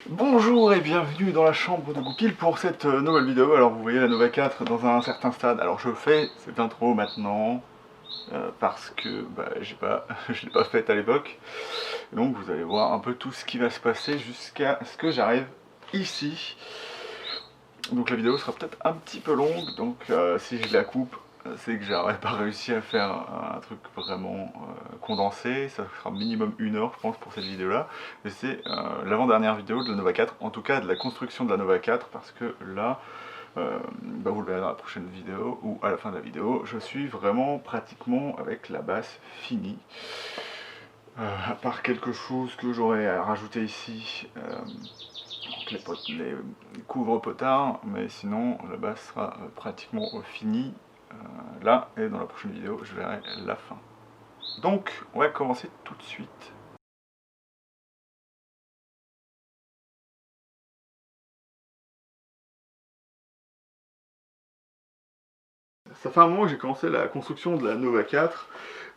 Bonjour et bienvenue dans la chambre de Goupil pour cette nouvelle vidéo. Alors vous voyez la Nova 4 dans un certain stade. Alors je fais cette intro maintenant parce que je l'ai pas faite à l'époque. Donc vous allez voir un peu tout ce qui va se passer jusqu'à ce que j'arrive ici. Donc la vidéo sera peut-être un petit peu longue, donc si je la coupe, c'est que j'aurais pas réussi à faire un truc vraiment condensé. Ça sera minimum 1 heure je pense pour cette vidéo là. Et c'est l'avant-dernière vidéo de la Nova 4, en tout cas de la construction de la Nova 4, parce que là, vous le verrez dans la prochaine vidéo, ou à la fin de la vidéo, je suis vraiment pratiquement avec la basse finie. À part quelque chose que j'aurais à rajouter ici, les couvre-potards, mais sinon la base sera pratiquement finie là, et dans la prochaine vidéo je verrai la fin. Donc on va commencer tout de suite. Ça fait un moment que j'ai commencé la construction de la Nova 4,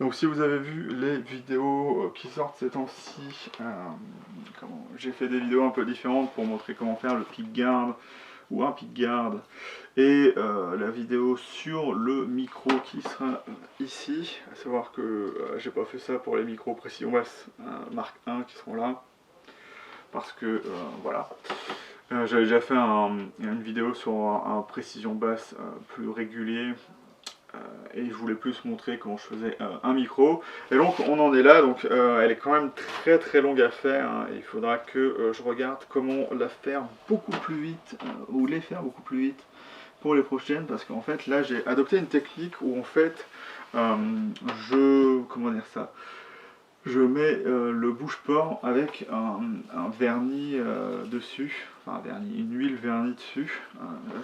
donc si vous avez vu les vidéos qui sortent ces temps-ci, j'ai fait des vidéos un peu différentes pour montrer comment faire le pickguard ou un pickguard, et la vidéo sur le micro qui sera ici, à savoir que j'ai pas fait ça pour les micros Précision Basse Mark 1 qui seront là, parce que voilà. J'avais déjà fait une vidéo sur un Précision Basse plus régulier, et je voulais plus montrer comment je faisais un micro. Et donc on en est là, donc elle est quand même très très longue à faire, hein, et il faudra que je regarde comment la faire beaucoup plus vite, ou les faire beaucoup plus vite pour les prochaines, parce qu'en fait là j'ai adopté une technique où en fait comment dire ça, je mets le bouche-port avec un vernis dessus, enfin un vernis, une huile vernis dessus.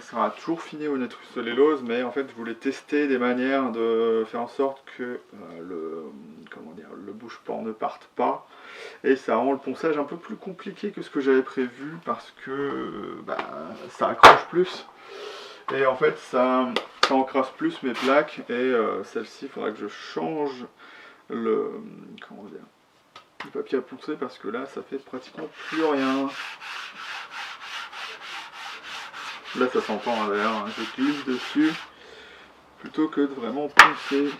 Ça sera toujours fini au nitrocellulose, mais en fait je voulais tester des manières de faire en sorte que le bouche-port ne parte pas. Et ça rend le ponçage un peu plus compliqué que ce que j'avais prévu, parce que ça accroche plus. Et en fait ça encrasse plus mes plaques, et celle-ci il faudra que je change le, le papier à poncer, parce que là ça fait pratiquement plus rien. Là ça s'entend d'ailleurs, hein, je glisse dessus plutôt que de vraiment poncer.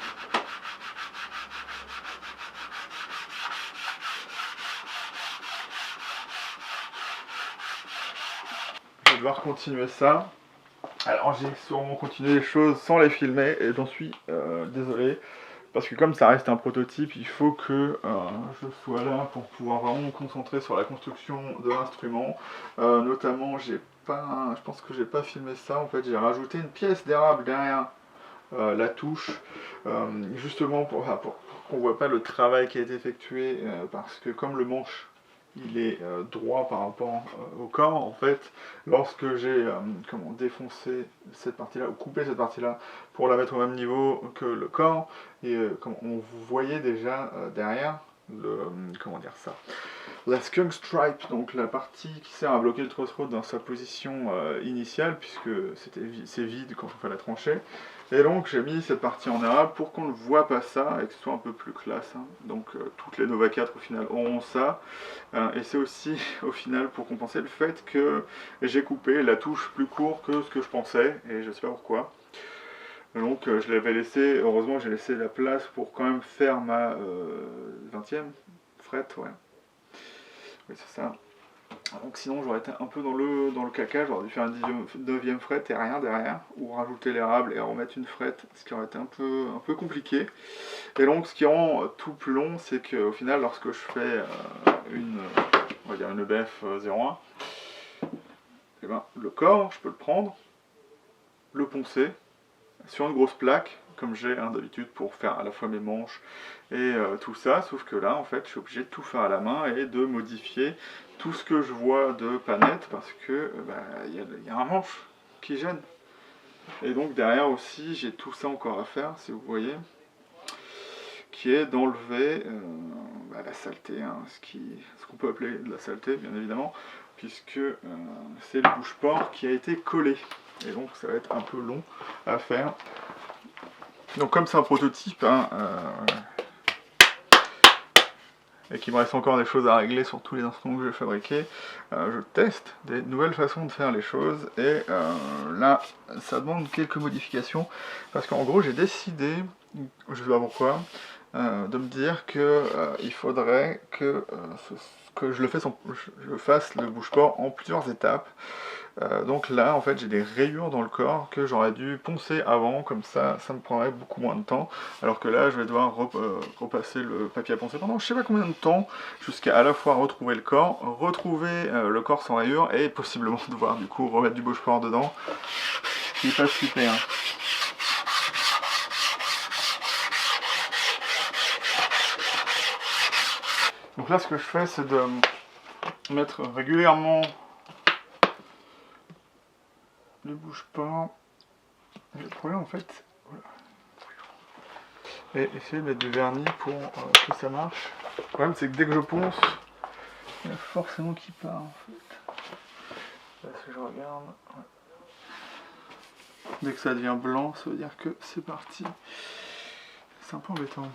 Je vais devoir continuer ça. Alors j'ai sûrement continué les choses sans les filmer, et j'en suis désolé, parce que comme ça reste un prototype, il faut que je sois là pour pouvoir vraiment me concentrer sur la construction de l'instrument. Notamment, je pense que j'ai pas filmé ça, en fait j'ai rajouté une pièce d'érable derrière la touche, justement pour qu'on voit pas le travail qui a été effectué, parce que comme le manche il est droit par rapport au corps, en fait, lorsque j'ai défoncé cette partie-là, ou coupé cette partie-là, pour la mettre au même niveau que le corps, et on voyait déjà derrière la skunk stripe, donc la partie qui sert à bloquer le truss rod dans sa position initiale, puisque c'est vide quand on fait la tranchée. Et donc j'ai mis cette partie en érable pour qu'on ne voit pas ça et que ce soit un peu plus classe, hein. Donc toutes les Nova 4 au final auront ça, et c'est aussi au final pour compenser le fait que j'ai coupé la touche plus court que ce que je pensais, et je sais pas pourquoi. Donc je l'avais laissé, heureusement j'ai laissé la place pour quand même faire ma 20e fret, ouais. Oui, c'est ça. Donc sinon j'aurais été un peu dans le caca, j'aurais dû faire un 9e fret et rien derrière, ou rajouter l'érable et remettre une fret, ce qui aurait été un peu compliqué. Et donc ce qui rend tout plus long, c'est qu'au final lorsque je fais on va dire une EBF 01, et le corps, je peux le prendre, le poncer sur une grosse plaque, comme j'ai d'habitude pour faire à la fois mes manches et tout ça, sauf que là en fait je suis obligé de tout faire à la main et de modifier tout ce que je vois de pas net, parce que y a un manche qui gêne. Et donc derrière aussi j'ai tout ça encore à faire, si vous voyez, qui est d'enlever la saleté, hein, ce qu'on peut appeler de la saleté bien évidemment, puisque c'est le bouche-port qui a été collé, et donc ça va être un peu long à faire. Donc comme c'est un prototype, hein, et qu'il me reste encore des choses à régler sur tous les instruments que je vais fabriquer, je teste des nouvelles façons de faire les choses, et là, ça demande quelques modifications, parce qu'en gros, j'ai décidé, je sais pas pourquoi, de me dire que il faudrait que, je fasse le bouge-port en plusieurs étapes. Donc là, en fait, j'ai des rayures dans le corps que j'aurais dû poncer avant, comme ça me prendrait beaucoup moins de temps. Alors que là, je vais devoir repasser le papier à poncer pendant je sais pas combien de temps, jusqu'à à la fois retrouver le corps, retrouver le corps sans rayures, et possiblement devoir du coup remettre du bouge-port dedans. Ce qui est pas super. Donc là, ce que je fais, c'est de mettre régulièrement le bouge-port. Le problème, en fait, voilà. Et essayer de mettre du vernis pour que ça marche. Le problème, c'est que dès que je ponce, il y a forcément qui part, en fait. Là, si je regarde, ouais. Dès que ça devient blanc, ça veut dire que c'est parti. C'est un peu embêtant.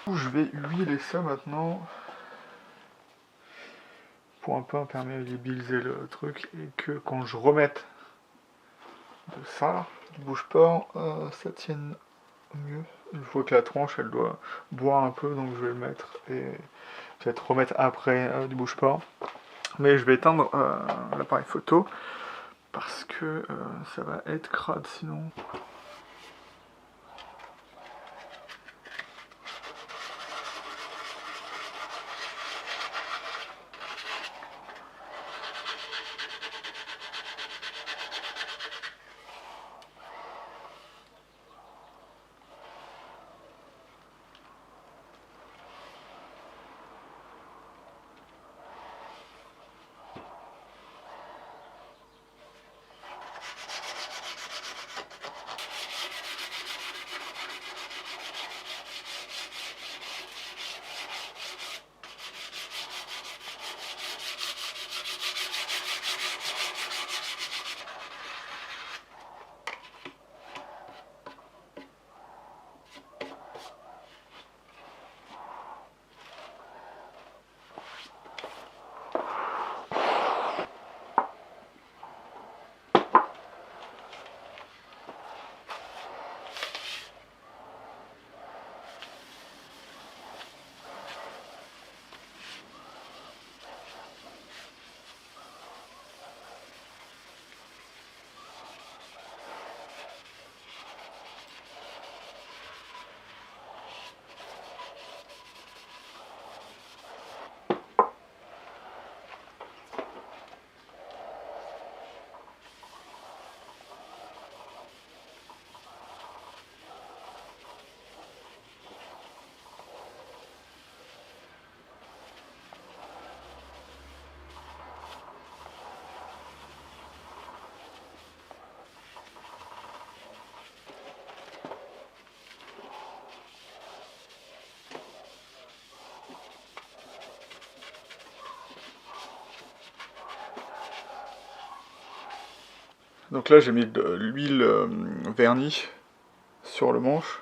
Je vais huiler ça maintenant pour un peu imperméabiliser le truc, et que quand je remette de ça, du bouge-port, ça tienne mieux. Il faut que la tranche, elle doit boire un peu, donc je vais le mettre et peut-être remettre après du bouge-port. Mais je vais éteindre l'appareil photo parce que ça va être crade sinon. Donc là j'ai mis de l'huile vernie sur le manche.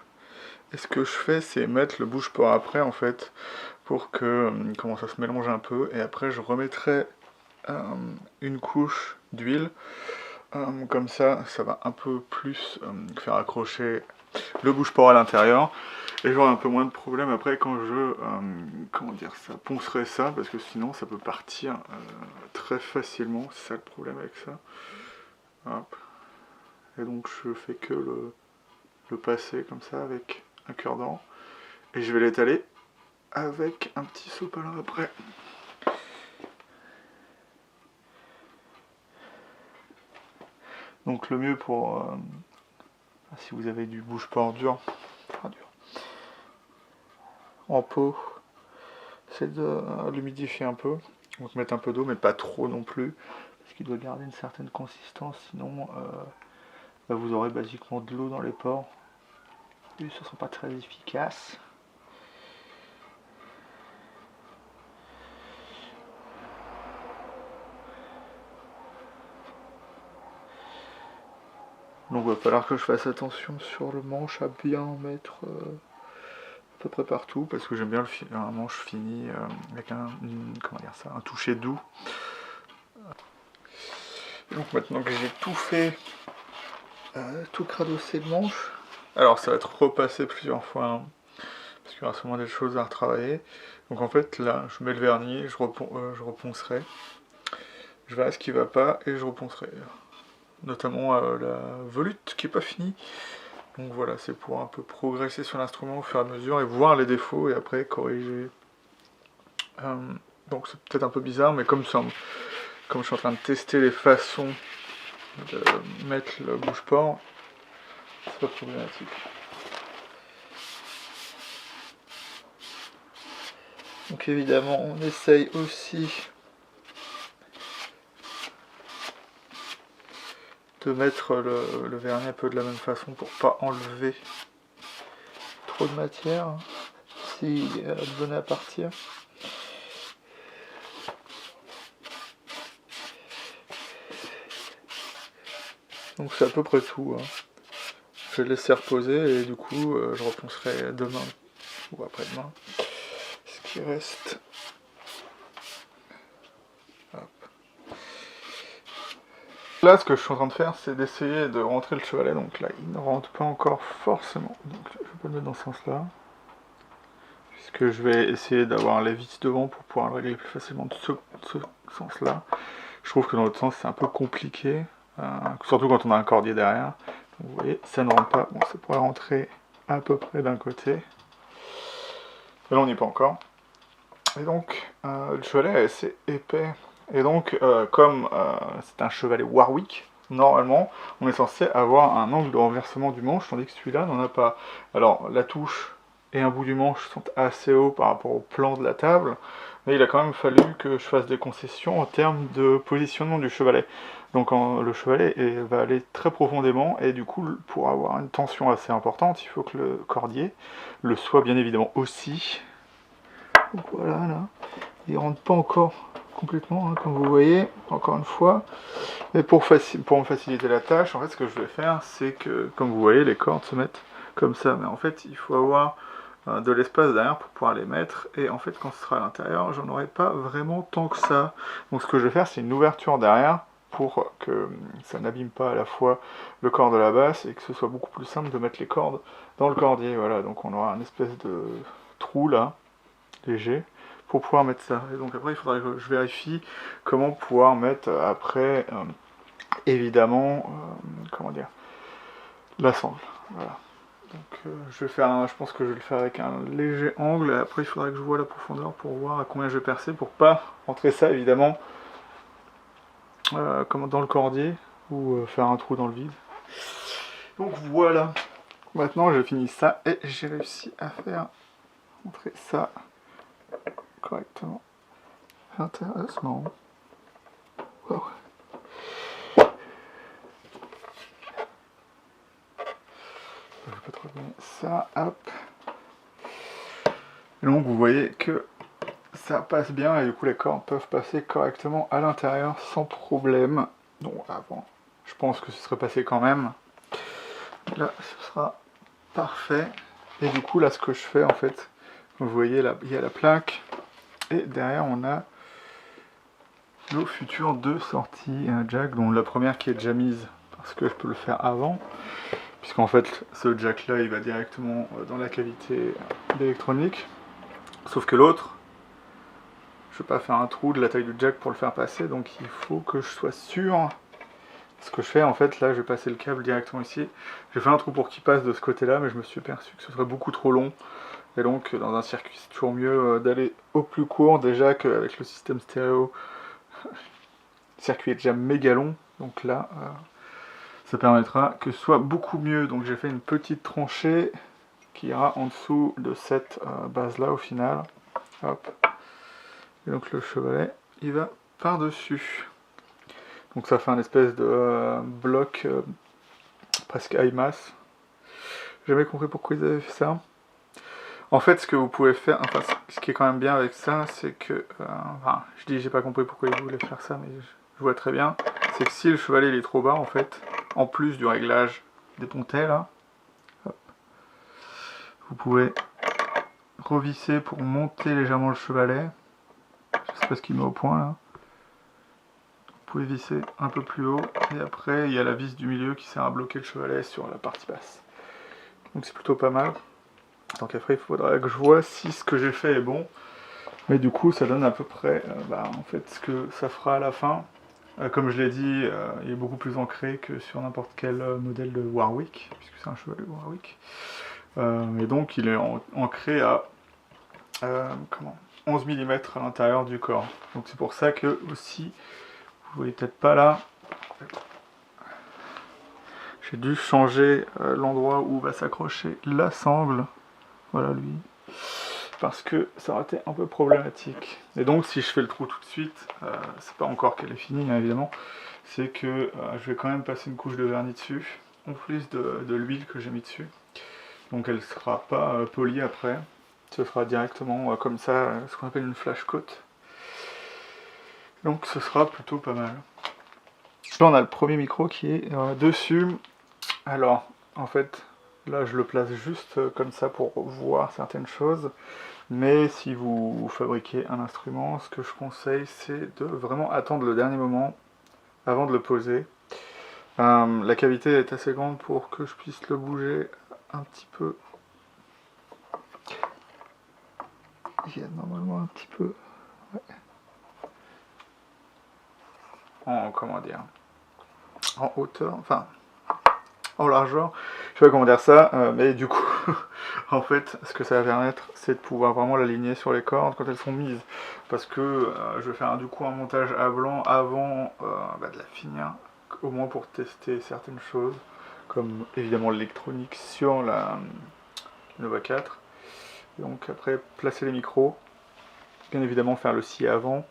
Et ce que je fais, c'est mettre le bouge-port après en fait, pour que comment ça se mélange un peu, et après je remettrai une couche d'huile Comme ça va un peu plus faire accrocher le bouge-port à l'intérieur. Et j'aurai un peu moins de problème après quand je poncerai ça, parce que sinon ça peut partir très facilement, c'est ça le problème avec ça. Hop. Et donc je fais que le passer comme ça avec un cure-dent. Et je vais l'étaler avec un petit sopalin après. Donc le mieux pour si vous avez du bouge-port dur, en pot, c'est de l'humidifier un peu. Donc mettre un peu d'eau, mais pas trop non plus, parce qu'il doit garder une certaine consistance, sinon vous aurez basiquement de l'eau dans les pores. Et ce ne sera pas très efficace. Donc il va falloir que je fasse attention sur le manche à bien en mettre à peu près partout, parce que j'aime bien un manche fini avec un toucher doux. Et donc maintenant que j'ai tout fait, tout cradossé le manche, alors ça va être repassé plusieurs fois, hein, parce qu'il y aura sûrement des choses à retravailler. Donc en fait là, je mets le vernis, je reponcerai, je verrai ce qui va pas et je reponcerai. Notamment la volute qui est pas finie. Donc voilà, c'est pour un peu progresser sur l'instrument au fur et à mesure et voir les défauts et après corriger. Donc c'est peut-être un peu bizarre, mais comme je suis en train de tester les façons de mettre le bouge-port, c'est pas problématique. Donc évidemment, on essaye aussi de mettre le vernis un peu de la même façon pour pas enlever trop de matière si elle venait à partir. Donc c'est à peu près tout, hein. Je vais le laisser reposer et du coup je reponcerai demain ou après-demain ce qui reste. Hop. Là ce que je suis en train de faire c'est d'essayer de rentrer le chevalet, donc là il ne rentre pas encore forcément, donc je vais pas le mettre dans ce sens là, puisque je vais essayer d'avoir les vis devant pour pouvoir le régler plus facilement de ce sens là. Je trouve que dans l'autre sens c'est un peu compliqué, surtout quand on a un cordier derrière. Donc, vous voyez, ça ne rentre pas. Bon, ça pourrait rentrer à peu près d'un côté. Mais là, on n'y est pas encore. Et donc, le chevalet est assez épais. Et donc, comme c'est un chevalet Warwick, normalement, on est censé avoir un angle de renversement du manche, tandis que celui-là n'en a pas. Alors, la touche et un bout du manche sont assez hauts par rapport au plan de la table, mais il a quand même fallu que je fasse des concessions en termes de positionnement du chevalet. Donc le chevalet va aller très profondément, et du coup, pour avoir une tension assez importante, il faut que le cordier le soit bien évidemment aussi. Donc voilà, là, il rentre pas encore complètement, hein, comme vous voyez, encore une fois. Et pour me faciliter la tâche, en fait, ce que je vais faire, c'est que, comme vous voyez, les cordes se mettent comme ça. Mais en fait, il faut avoir de l'espace derrière pour pouvoir les mettre. Et en fait, quand ce sera à l'intérieur, j'en aurai pas vraiment tant que ça. Donc ce que je vais faire, c'est une ouverture derrière pour que ça n'abîme pas à la fois le corps de la basse et que ce soit beaucoup plus simple de mettre les cordes dans le cordier. Voilà, donc on aura un espèce de trou là, léger, pour pouvoir mettre ça. Et donc après, il faudra que je vérifie comment pouvoir mettre après, évidemment, la sangle. Voilà. Donc je pense que je vais le faire avec un léger angle. Et après, il faudrait que je vois la profondeur pour voir à combien je vais percer, pour pas rentrer ça évidemment dans le cordier ou faire un trou dans le vide. Donc voilà. Maintenant, j'ai fini ça et j'ai réussi à faire rentrer ça correctement. Intéressant. Wow. Je vais pas trop bien ça. Hop. Et donc vous voyez que ça passe bien et du coup les cordes peuvent passer correctement à l'intérieur sans problème. Donc avant, je pense que ce serait passé quand même. Là, ce sera parfait. Et du coup, là, ce que je fais en fait, vous voyez là, il y a la plaque et derrière on a nos futures deux sorties jack, dont la première qui est déjà mise parce que je peux le faire avant, puisqu'en fait ce jack là il va directement dans la cavité d'électronique, sauf que l'autre, je ne vais pas faire un trou de la taille du jack pour le faire passer, donc il faut que je sois sûr. Ce que je fais en fait, là je vais passer le câble directement ici. J'ai fait un trou pour qu'il passe de ce côté là, mais je me suis aperçu que ce serait beaucoup trop long. Et donc dans un circuit c'est toujours mieux d'aller au plus court, déjà qu'avec le système stéréo, le circuit est déjà méga long. Donc là, ça permettra que ce soit beaucoup mieux. Donc j'ai fait une petite tranchée qui ira en dessous de cette base là au final. Hop. Et donc le chevalet, il va par-dessus. Donc ça fait un espèce de bloc presque IMAS. J'ai jamais compris pourquoi ils avaient fait ça. En fait, ce que vous pouvez faire, enfin, ce qui est quand même bien avec ça, c'est que, enfin, je dis j'ai pas compris pourquoi ils voulaient faire ça, mais je vois très bien, c'est que si le chevalet il est trop bas, en fait, en plus du réglage des pontets là, hop, vous pouvez revisser pour monter légèrement le chevalet. Je sais pas ce qu'il met au point là. Vous pouvez visser un peu plus haut, et après il y a la vis du milieu qui sert à bloquer le chevalet sur la partie basse. Donc c'est plutôt pas mal. Donc après il faudra que je vois si ce que j'ai fait est bon. Mais du coup ça donne à peu près en fait ce que ça fera à la fin. Comme je l'ai dit, il est beaucoup plus ancré que sur n'importe quel modèle de Warwick, puisque c'est un chevalet Warwick. Et donc il est ancré à 11 mm à l'intérieur du corps. Donc c'est pour ça que aussi, vous voyez peut-être pas là, j'ai dû changer l'endroit où va s'accrocher la sangle. Voilà lui. Parce que ça aurait été un peu problématique. Et donc si je fais le trou tout de suite, c'est pas encore qu'elle est finie hein, évidemment, c'est que je vais quand même passer une couche de vernis dessus, en plus de l'huile que j'ai mis dessus. Donc elle sera pas polie après, ce sera directement comme ça, ce qu'on appelle une flash coat. Donc ce sera plutôt pas mal. Là on a le premier micro qui est dessus. Alors en fait là je le place juste comme ça pour voir certaines choses. Mais si vous fabriquez un instrument, ce que je conseille c'est de vraiment attendre le dernier moment avant de le poser. La cavité est assez grande pour que je puisse le bouger un petit peu. Il y a normalement un petit peu... Ouais. Comment dire, en hauteur, enfin en largeur, je sais pas comment dire ça, mais du coup, en fait, ce que ça va permettre, c'est de pouvoir vraiment l'aligner sur les cordes quand elles sont mises, parce que je vais faire du coup un montage à blanc avant de la finir, au moins pour tester certaines choses, comme évidemment l'électronique sur la Nova 4, donc après placer les micros, bien évidemment faire le scié avant.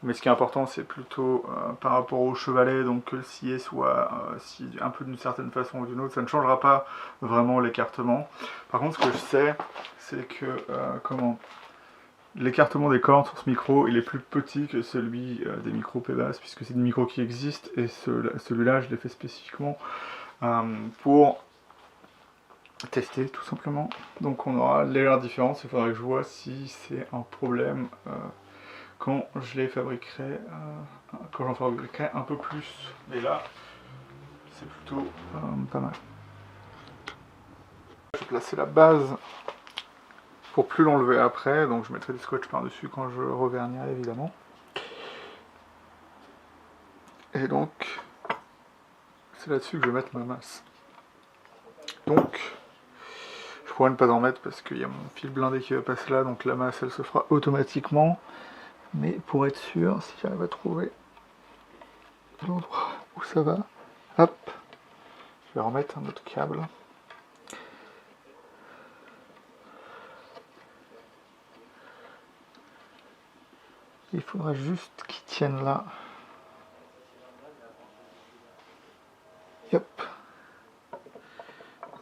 Mais ce qui est important, c'est plutôt par rapport au chevalet, donc que le scié soit scié un peu d'une certaine façon ou d'une autre, ça ne changera pas vraiment l'écartement. Par contre, ce que je sais, c'est que l'écartement des cordes sur ce micro, il est plus petit que celui des micros P-Bass, puisque c'est des micros qui existent, et celui-là, je l'ai fait spécifiquement pour tester, tout simplement. Donc on aura légère différence, il faudra que je vois si c'est un problème quand je les fabriquerai, quand j'en fabriquerai un peu plus. Mais là, c'est plutôt pas mal. Je vais placer la base pour plus l'enlever après, donc je mettrai du scotch par-dessus quand je revernirai évidemment. Et donc, c'est là-dessus que je vais mettre ma masse. Donc, je pourrais ne pas en mettre parce qu'il y a mon fil blindé qui va passer là, donc la masse elle se fera automatiquement. Mais pour être sûr, si j'arrive à trouver l'endroit où ça va, hop, je vais remettre un autre câble. Il faudra juste qu'il tienne là. Hop.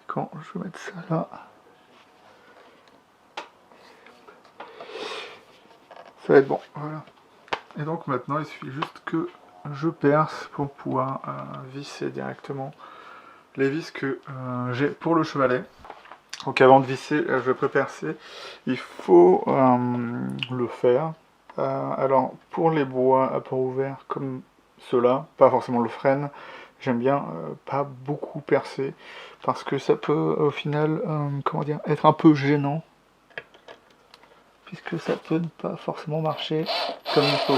Quand je vais mettre ça là, ça va être bon, voilà. Et donc maintenant il suffit juste que je perce pour pouvoir visser directement les vis que j'ai pour le chevalet. Donc avant de visser, je vais pré-percer, il faut le faire Alors pour les bois à port ouvert comme ceux-là, pas forcément le frêne, j'aime bien pas beaucoup percer parce que ça peut au final comment dire, être un peu gênant puisque ça peut ne pas forcément marcher comme il faut.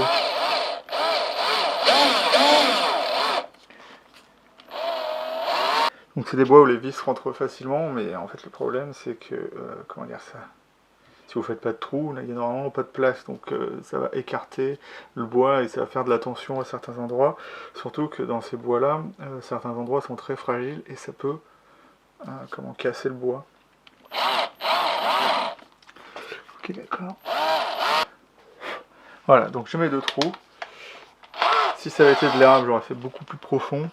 Donc c'est des bois où les vis rentrent facilement, mais en fait le problème c'est que, comment dire ça, si vous faites pas de trou, là il n'y a normalement pas de place, donc ça va écarter le bois et ça va faire de la tension à certains endroits, surtout que dans ces bois là, certains endroits sont très fragiles et ça peut comment casser le bois. Ok d'accord. Voilà, donc je mets 2 trous. Si ça avait été de l'érable, j'aurais fait beaucoup plus profond,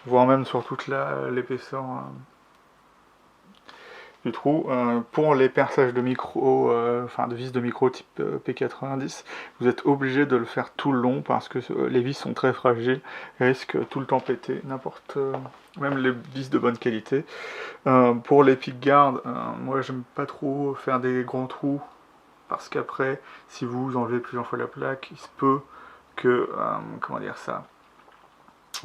voire même sur toute l'épaisseur du trou. Pour les perçages de micro, enfin de vis de micro type P90, vous êtes obligé de le faire tout le long parce que les vis sont très fragiles et risquent tout le temps péter, même les vis de bonne qualité. Pour les pickguards, moi j'aime pas trop faire des grands trous parce qu'après, si vous enlevez plusieurs fois la plaque, il se peut que, comment dire ça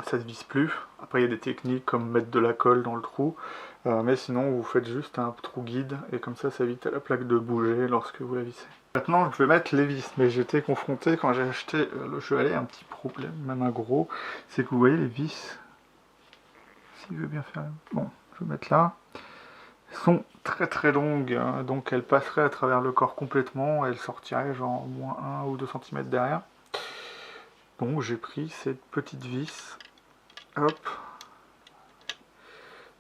se visse plus. Après il y a des techniques comme mettre de la colle dans le trou, mais sinon vous faites juste un trou guide et comme ça évite à la plaque de bouger lorsque vous la vissez. Maintenant je vais mettre les vis, mais j'étais confronté quand j'ai acheté le chevalet à un petit problème, même un gros, c'est que vous voyez les vis, si je veux bien faire, bon je vais mettre là, elles sont très très longues, hein, donc elles passeraient à travers le corps complètement, elles sortiraient genre moins 1 ou 2 cm derrière. Donc j'ai pris cette petite vis, hop,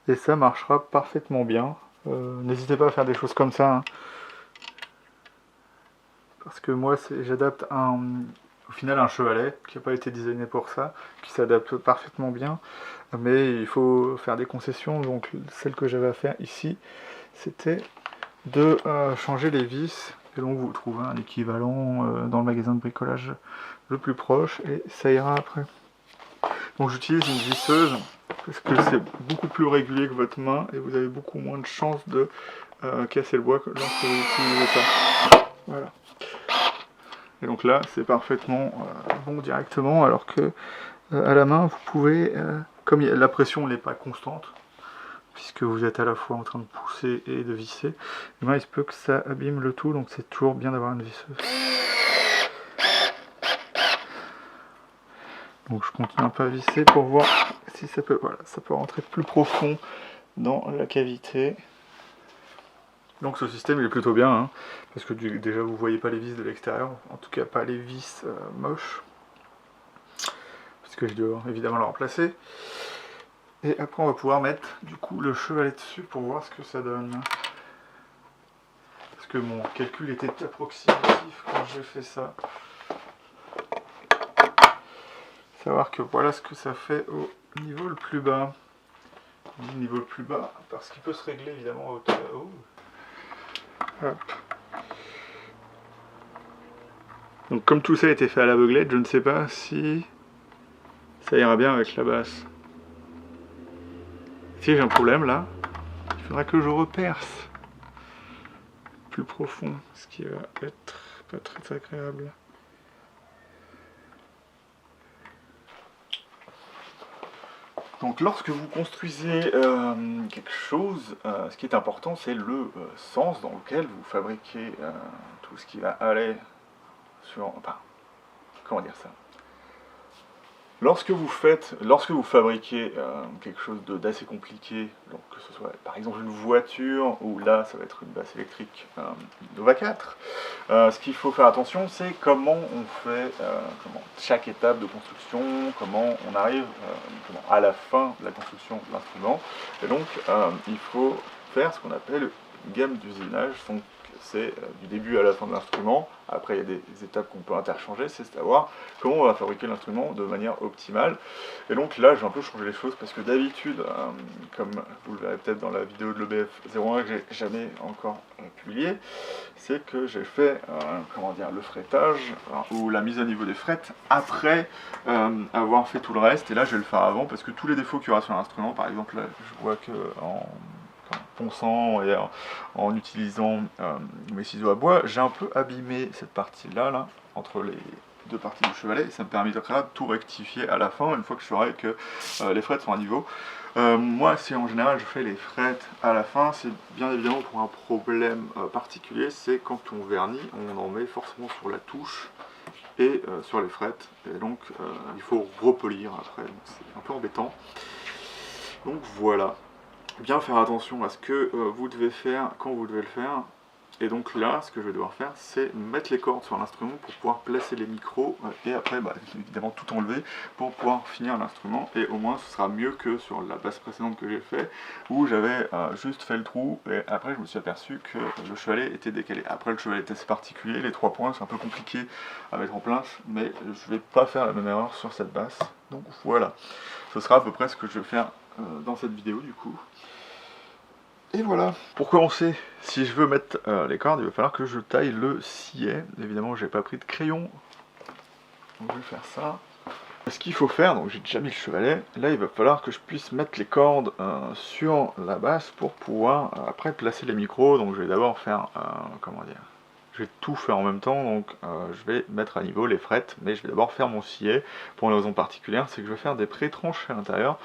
et ça marchera parfaitement bien. N'hésitez pas à faire des choses comme ça, hein, parce que moi j'adapte au final un chevalet qui n'a pas été designé pour ça, qui s'adapte parfaitement bien, mais il faut faire des concessions. Donc celle que j'avais à faire ici, c'était de changer les vis, et donc vous trouvez un équivalent dans le magasin de bricolage le plus proche, et ça ira après. Donc j'utilise une visseuse, parce que c'est beaucoup plus régulier que votre main, et vous avez beaucoup moins de chances de casser le bois lorsque vous utilisez ça. Voilà. Et donc là, c'est parfaitement bon directement, alors que à la main, vous pouvez, comme la pression n'est pas constante, puisque vous êtes à la fois en train de pousser et de visser, et ben, il se peut que ça abîme le tout, donc c'est toujours bien d'avoir une visseuse. Donc je continue un peu à visser pour voir si ça peut, voilà, ça peut rentrer plus profond dans la cavité. Donc ce système il est plutôt bien, hein, parce que déjà vous voyez pas les vis de l'extérieur, en tout cas pas les vis moches, puisque je dois évidemment le remplacer. Et après on va pouvoir mettre du coup le chevalet dessus pour voir ce que ça donne. Parce que mon calcul était approximatif quand j'ai fait ça. Savoir que voilà ce que ça fait au niveau le plus bas. Au niveau le plus bas, parce qu'il peut se régler évidemment au haut. Hop. Donc comme tout ça a été fait à l'aveuglette, je ne sais pas si ça ira bien avec la basse. Si j'ai un problème là, il faudra que je reperce plus profond, ce qui va être pas très agréable. Donc lorsque vous construisez quelque chose, ce qui est important c'est le sens dans lequel vous fabriquez tout ce qui va aller sur... Enfin, comment dire ça ? Lorsque vous fabriquez quelque chose d'assez compliqué, donc que ce soit par exemple une voiture, ou là ça va être une basse électrique Nova 4, ce qu'il faut faire attention c'est comment on fait chaque étape de construction, comment on arrive à la fin de la construction de l'instrument, et donc il faut faire ce qu'on appelle une gamme d'usinage. Donc c'est du début à la fin de l'instrument. Après il y a des étapes qu'on peut interchanger, c'est savoir comment on va fabriquer l'instrument de manière optimale. Et donc là je vais un peu changer les choses parce que d'habitude, comme vous le verrez peut-être dans la vidéo de l'EBF 01 que j'ai jamais encore publié, c'est que j'ai fait le fretage ou la mise à niveau des frettes après avoir fait tout le reste, et là je vais le faire avant parce que tous les défauts qu'il y aura sur l'instrument, par exemple là je vois que ponçant et en utilisant mes ciseaux à bois, j'ai un peu abîmé cette partie-là, là, entre les deux parties du chevalet, et ça me permettra de tout rectifier à la fin, une fois que je saurai que les frettes sont à niveau. Moi, si en général je fais les frettes à la fin, c'est bien évidemment pour un problème particulier, c'est quand on vernit, on en met forcément sur la touche et sur les frettes, et donc il faut repolir après, donc c'est un peu embêtant. Donc voilà, bien faire attention à ce que vous devez faire quand vous devez le faire. Et donc là, ce que je vais devoir faire, c'est mettre les cordes sur l'instrument pour pouvoir placer les micros et après, évidemment, tout enlever pour pouvoir finir l'instrument. Et au moins, ce sera mieux que sur la basse précédente que j'ai fait, où j'avais juste fait le trou et après, je me suis aperçu que le chevalet était décalé. Après, le chevalet était assez particulier, les 3 points, c'est un peu compliqué à mettre en place, mais je ne vais pas faire la même erreur sur cette basse. Donc voilà, ce sera à peu près ce que je vais faire dans cette vidéo du coup. Et voilà, pour commencer, si je veux mettre les cordes, il va falloir que je taille le sillet. Évidemment, j'ai pas pris de crayon, donc je vais faire ça. Ce qu'il faut faire, donc j'ai déjà mis le chevalet, là il va falloir que je puisse mettre les cordes sur la basse pour pouvoir après placer les micros. Donc je vais d'abord faire, comment dire, je vais tout faire en même temps, donc je vais mettre à niveau les frettes, mais je vais d'abord faire mon sillet. Pour une raison particulière, c'est que je vais faire des pré-tranchés à l'intérieur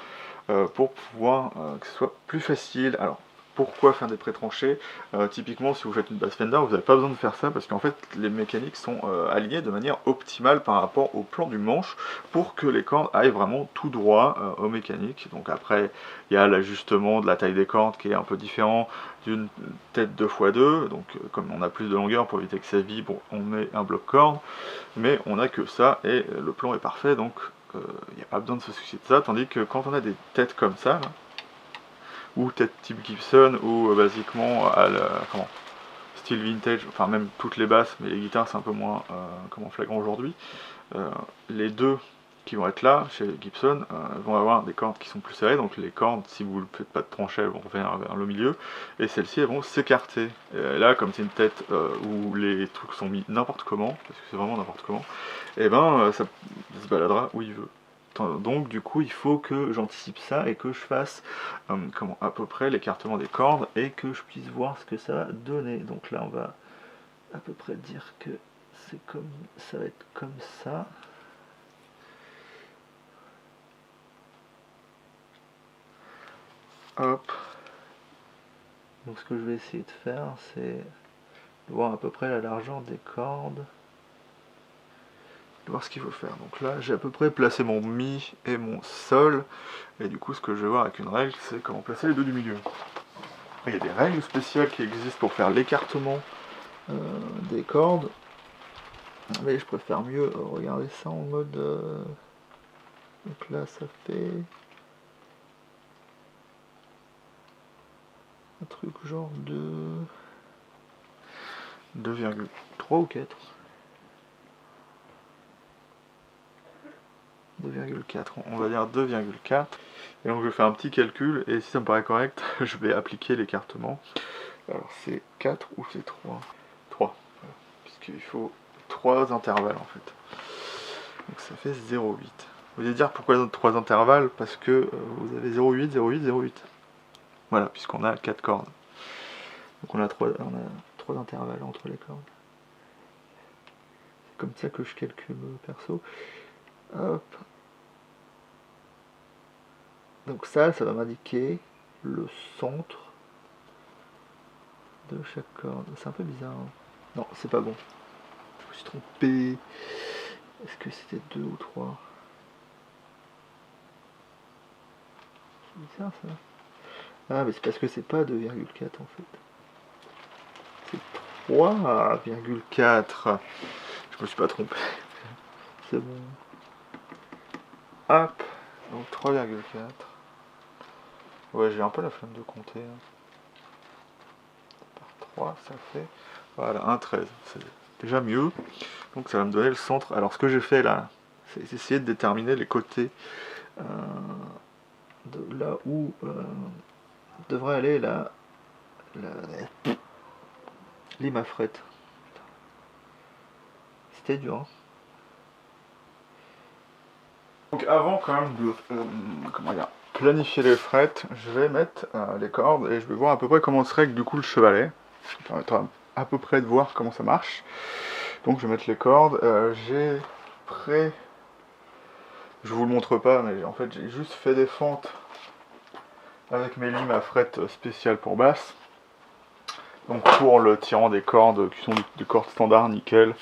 pour pouvoir que ce soit plus facile. Alors, pourquoi faire des pré-tranchés? Typiquement, si vous faites une basse Fender, vous n'avez pas besoin de faire ça parce qu'en fait, les mécaniques sont alignées de manière optimale par rapport au plan du manche pour que les cordes aillent vraiment tout droit aux mécaniques. Donc après, il y a l'ajustement de la taille des cordes qui est un peu différent d'une tête 2x2. Donc comme on a plus de longueur pour éviter que ça vibre, on met un bloc corde, mais on n'a que ça et le plan est parfait, donc il n'y a pas besoin de se soucier de ça. Tandis que quand on a des têtes comme ça, là, ou tête type Gibson, ou basiquement à la, style vintage, enfin même toutes les basses, mais les guitares c'est un peu moins flagrant aujourd'hui. Les deux qui vont être là chez Gibson vont avoir des cordes qui sont plus serrées, donc les cordes, si vous ne faites pas de tranchet, elles vont vers le milieu, et celles-ci elles vont s'écarter. Là, comme c'est une tête où les trucs sont mis n'importe comment, parce que c'est vraiment n'importe comment, et ben ça se baladera où il veut. Donc du coup il faut que j'anticipe ça et que je fasse à peu près l'écartement des cordes et que je puisse voir ce que ça va donner. Donc là on va à peu près dire que c'est comme ça va être comme ça. Hop. Donc ce que je vais essayer de faire, c'est de voir à peu près la largeur des cordes, de voir ce qu'il faut faire. Donc là j'ai à peu près placé mon mi et mon sol, et du coup ce que je vais voir avec une règle, c'est comment placer les deux du milieu. Il y a des règles spéciales qui existent pour faire l'écartement des cordes, mais je préfère mieux regarder ça en mode donc là ça fait un truc genre de 2,3 ou 4, 2,4, on va dire 2,4, et donc je vais faire un petit calcul et si ça me paraît correct je vais appliquer l'écartement. Alors c'est 4 ou c'est 3? 3, voilà, puisqu'il faut 3 intervalles en fait, donc ça fait 0,8. Vous allez dire pourquoi 3 intervalles? Parce que vous avez 0,8, 0,8, 0,8. Voilà, puisqu'on a 4 cordes. Donc on a 3 intervalles entre les cordes. C'est comme ça que je calcule perso. Hop. Donc ça va m'indiquer le centre de chaque corde. C'est un peu bizarre. Hein. Non, c'est pas bon. Je me suis trompé. Est-ce que c'était 2 ou 3? C'est bizarre ça. Ah mais c'est parce que c'est pas 2,4 en fait. C'est 3,4. Je me suis pas trompé. C'est bon. Hop. Donc 3,4. Ouais, j'ai un peu la flemme de compter. Hein. Par 3, ça fait... Voilà, 1,13. C'est déjà mieux. Donc ça va me donner le centre. Alors ce que j'ai fait là, c'est essayer de déterminer les côtés de là où devrait aller la lime à frette. C'était dur. Hein. Donc avant quand même de planifier les frettes, je vais mettre les cordes et je vais voir à peu près comment se règle du coup le chevalet. Ça permettra à peu près de voir comment ça marche. Donc je vais mettre les cordes. J'ai prêt, je vous le montre pas, mais en fait j'ai juste fait des fentes avec mes limes à frettes spéciales pour basse. Donc pour le tirant des cordes qui sont des cordes standards nickel.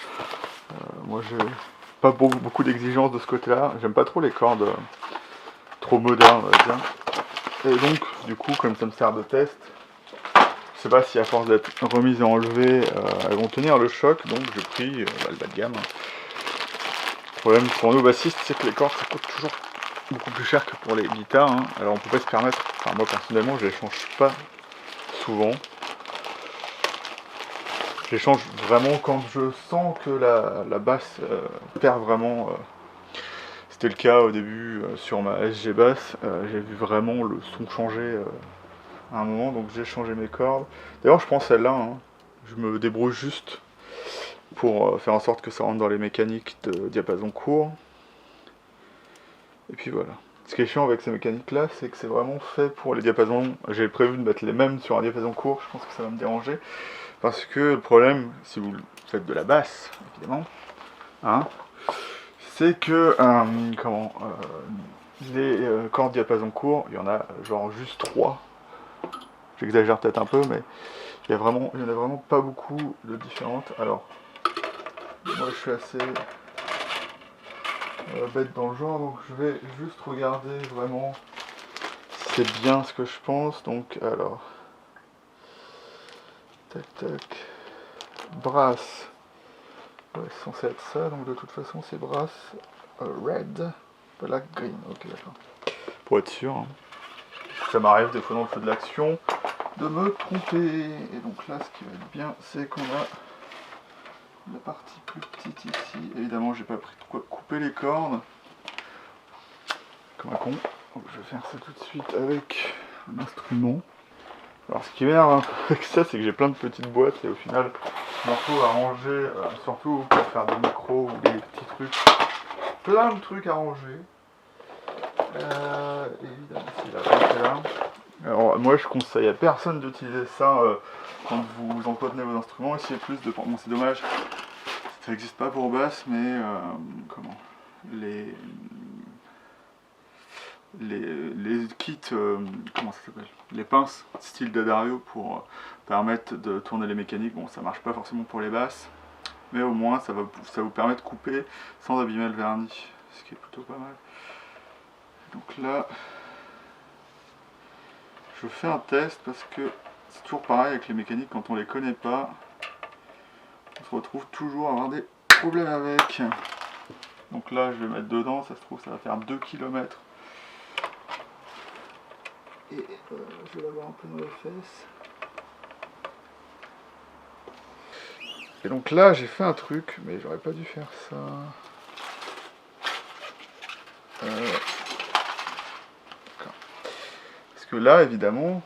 Moi j'ai pas beaucoup d'exigences de ce côté-là. J'aime pas trop les cordes trop modernes, on va dire. Et donc du coup comme ça me sert de test, je sais pas si à force d'être remises et enlevées, elles vont tenir le choc. Donc j'ai pris le bas de gamme. Le problème pour nos bassistes, c'est que les cordes ça coûte toujours beaucoup plus cher que pour les guitares. Hein. Alors on peut pas se permettre, enfin moi personnellement je les change pas souvent. Je les change vraiment quand je sens que la basse perd vraiment. C'était le cas au début sur ma SG basse. J'ai vu vraiment le son changer à un moment, donc j'ai changé mes cordes. D'ailleurs je prends celle-là, hein. Je me débrouille juste pour faire en sorte que ça rentre dans les mécaniques de diapason court. Et puis voilà. Ce qui est chiant avec ces mécaniques-là, c'est que c'est vraiment fait pour les diapasons. J'ai prévu de mettre les mêmes sur un diapason court, je pense que ça va me déranger. Parce que le problème, si vous faites de la basse, évidemment, hein, c'est que les cordes diapason court, il y en a genre juste 3. J'exagère peut-être un peu, mais il y en a vraiment pas beaucoup de différentes. Alors, moi je suis assez bête dans le genre, donc je vais juste regarder vraiment si c'est bien ce que je pense. Donc, alors, tac tac, brass, ouais, c'est censé être ça, donc de toute façon c'est brass red, black, green, ok d'accord. Pour être sûr, hein. Ça m'arrive des fois dans le feu de l'action de me tromper. Et donc là, ce qui va être bien, c'est qu'on a la partie plus petite ici. Évidemment, j'ai pas pris de quoi couper les cordes. Comme un con. Donc, je vais faire ça tout de suite avec un instrument. Alors, ce qui m'énerve avec ça, c'est que j'ai plein de petites boîtes et au final, il m'en faut à ranger, surtout pour faire des micros ou des petits trucs. Plein de trucs à ranger. Évidemment, c'est là. Alors moi je conseille à personne d'utiliser ça quand vous entretenez vos instruments. Essayez plus de... Bon c'est dommage, ça n'existe pas pour basse, mais comment les kits, comment ça s'appelle, les pinces style D'Addario pour permettre de tourner les mécaniques. Bon ça marche pas forcément pour les basses, mais au moins ça vous permet de couper sans abîmer le vernis, ce qui est plutôt pas mal. Donc là je fais un test parce que c'est toujours pareil avec les mécaniques, quand on les connaît pas, on se retrouve toujours à avoir des problèmes avec. Donc là je vais mettre dedans, ça se trouve ça va faire 2 km. Et je vais l'avoir un peu dans les fesses. Et donc là j'ai fait un truc, mais j'aurais pas dû faire ça. Parce que là évidemment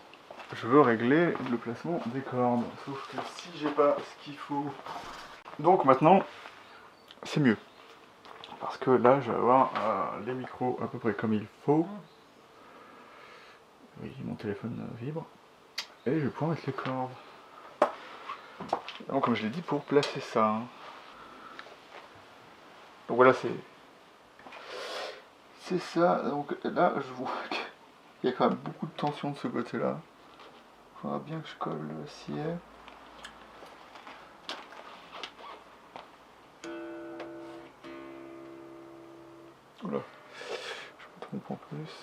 je veux régler le placement des cordes. Sauf que si j'ai pas ce qu'il faut. Donc maintenant c'est mieux. Parce que là je vais avoir les micros à peu près comme il faut. Oui, mon téléphone vibre. Et je vais pouvoir mettre les cordes. Donc comme je l'ai dit, pour placer ça. Hein. Donc voilà, c'est ça. Donc là je vois qu'il y a quand même beaucoup de tension de ce côté-là. Il faudra bien que je colle le scier. Voilà. Je me trompe en plus.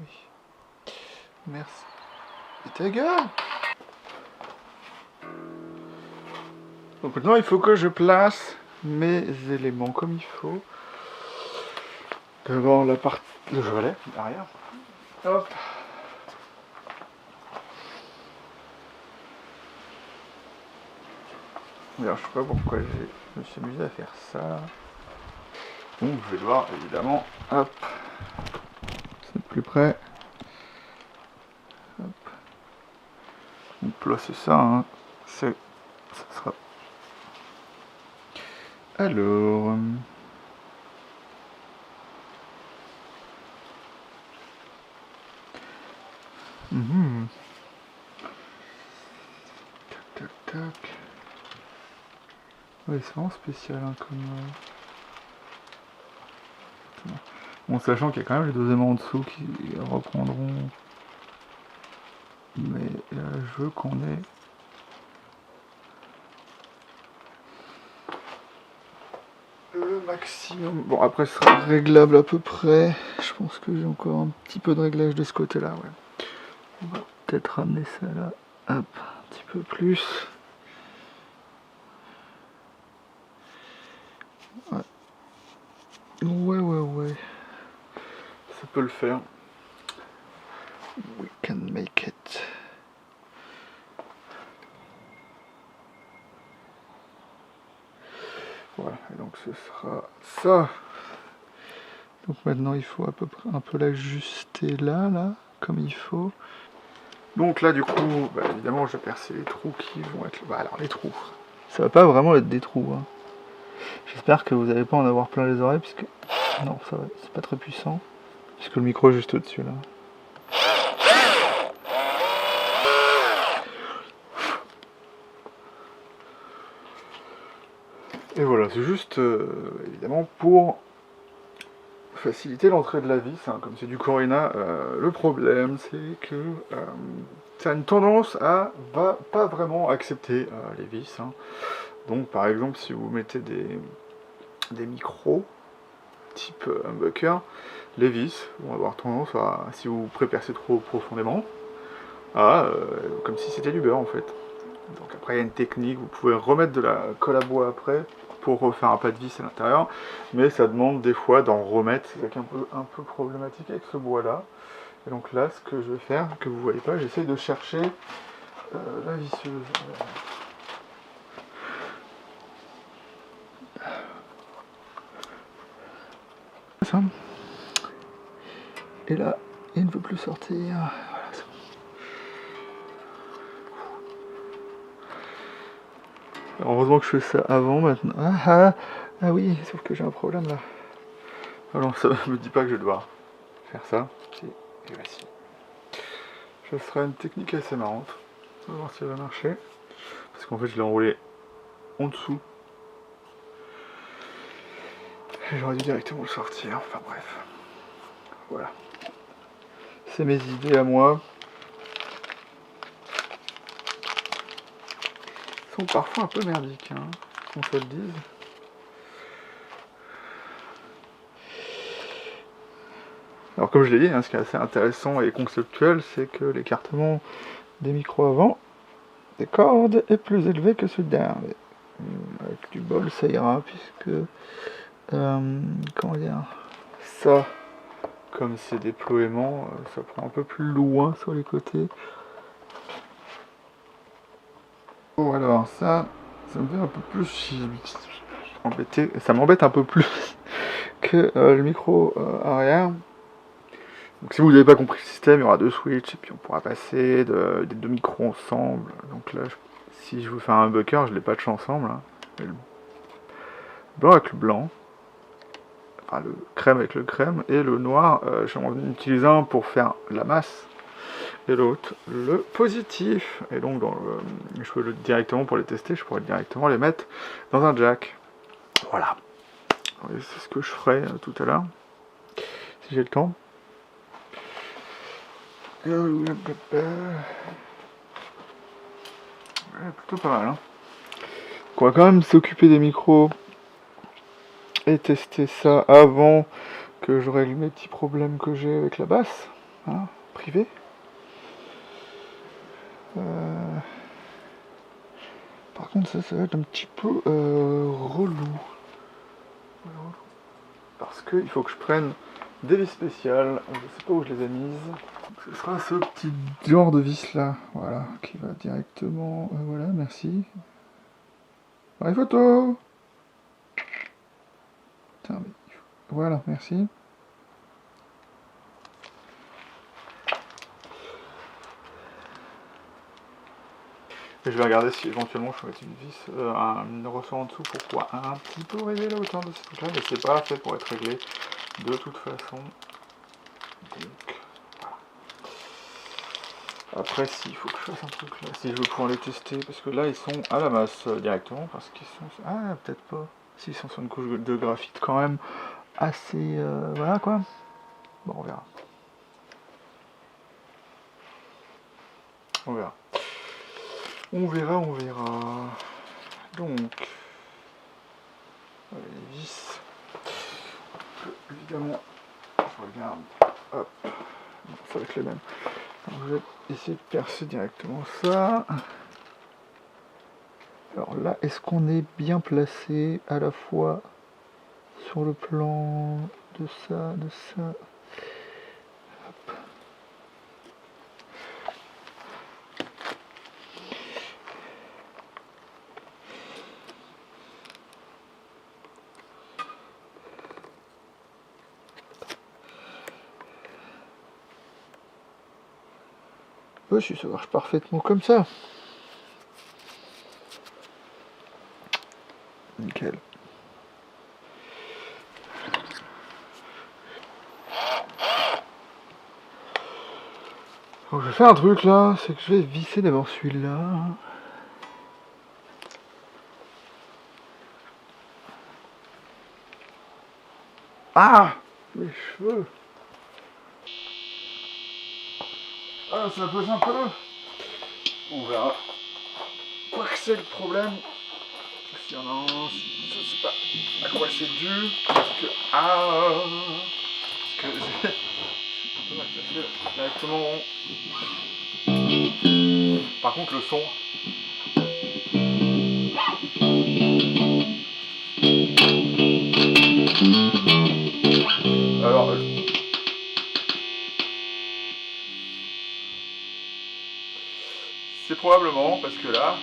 Oui. Merci. Et ta gueule! Donc maintenant il faut que je place mes éléments comme il faut. D'abord la partie, le jolet arrière. Hop. D'ailleurs, je sais pas pourquoi je me suis amusé à faire ça. Donc je vais devoir évidemment, hop, c'est plus près. Hop. Donc là c'est ça, hein. Ça sera. Alors. Tac tac tac. Ouais, c'est vraiment spécial hein, comme. Bon, sachant qu'il y a quand même les deux aimants en dessous qui reprendront. Mais je veux qu'on ait. Le maximum. Bon, après, ce sera réglable à peu près. Je pense que j'ai encore un petit peu de réglage de ce côté-là, ouais. On va peut-être ramener ça là. Hop, un petit peu plus. Ouais. Ouais. Ça peut le faire. We can make it. Voilà, et donc ce sera ça. Donc maintenant il faut à peu près un peu l'ajuster là, comme il faut. Donc là du coup, bah, évidemment je vais percer les trous qui vont être... Bah alors les trous, ça va pas vraiment être des trous. Hein. J'espère que vous n'allez pas en avoir plein les oreilles, puisque... Non, ça va, c'est pas très puissant. Puisque le micro est juste au-dessus là. Et voilà, c'est juste évidemment pour faciliter l'entrée de la vis, hein, comme c'est du Corina. Le problème c'est que ça a une tendance à pas vraiment accepter les vis. Hein. Donc par exemple si vous mettez des micros type humbucker, les vis vont avoir tendance à, si vous prépercez trop profondément, à comme si c'était du beurre en fait. Donc après il y a une technique, vous pouvez remettre de la colle à bois après pour refaire un pas de vis à l'intérieur, mais ça demande des fois d'en remettre, c'est un peu problématique avec ce bois là. Et donc là ce que je vais faire, que vous voyez pas, j'essaie de chercher la visseuse. Ça. Et là, il ne veut plus sortir. Voilà, c'est bon. Heureusement que je fais ça avant maintenant. Ah oui, sauf que j'ai un problème là. Alors ça me dit pas que je dois faire ça. Et voici. Ce sera une technique assez marrante. On va voir si elle va marcher. Parce qu'en fait je l'ai enroulé en dessous. Et j'aurais dû directement le sortir. Enfin bref. Voilà. C'est mes idées à moi. Ils sont parfois un peu merdiques, hein, qu'on se le dise. Alors comme je l'ai dit, hein, ce qui est assez intéressant et conceptuel, c'est que l'écartement des micros avant des cordes est plus élevé que celui derrière. Avec du bol, ça ira, puisque comment dire, ça, comme c'est déploiement, ça prend un peu plus loin sur les côtés. Bon alors ça me fait un peu plus embêter, ça m'embête un peu plus que le micro arrière. Donc si vous n'avez pas compris le système, il y aura deux switches et puis on pourra passer des deux micros ensemble. Donc là, si je veux faire un humbucker, je les patch ensemble. Hein. Le blanc avec le blanc, enfin le crème avec le crème, et le noir, j'en utilise un pour faire la masse, et l'autre le positif. Et donc je peux directement pour les tester, je pourrais directement les mettre dans un jack. Voilà. C'est ce que je ferai tout à l'heure, si j'ai le temps. Plutôt pas mal. Hein. On va quand même s'occuper des micros et tester ça avant que je règle mes petits problèmes que j'ai avec la basse, hein, privée. Par contre, ça va être un petit peu relou. Parce qu'il faut que je prenne des vis spéciales. Je sais pas où je les ai mises. Ce sera ce petit genre de vis là, voilà, qui va directement. Voilà, merci. Appareil photo. Putain, mais... Voilà, merci. Et je vais regarder si éventuellement je peux mettre une vis, un ressort en dessous pour pouvoir un petit peu régler la hauteur de ce truc là, mais c'est pas fait pour être réglé de toute façon. Donc voilà. Après s'il faut que je fasse un truc là, si je veux pouvoir les tester, parce que là ils sont à la masse directement, parce qu'ils sont... Ah peut-être pas, s'ils sont sur une couche de graphite quand même assez... voilà quoi. Bon on verra. On verra. On verra, on verra. Donc, les vis. Évidemment, je regarde. Hop. Non, ça va être les mêmes. Donc, je vais essayer de percer directement ça. Alors là, est-ce qu'on est bien placé à la fois sur le plan de ça, de ça? Hop. Si ça marche parfaitement comme ça. Nickel. Donc je vais faire un truc là, c'est que je vais visser d'abord celui-là. Ah, mes cheveux. Ah, ça pose un peu. On verra. Quoi que c'est le problème. S'il y en a un, je sais pas à quoi c'est dû. Parce que. Ah. Parce que j'ai. Directement. Par contre, le son. Alors. C'est probablement parce que là.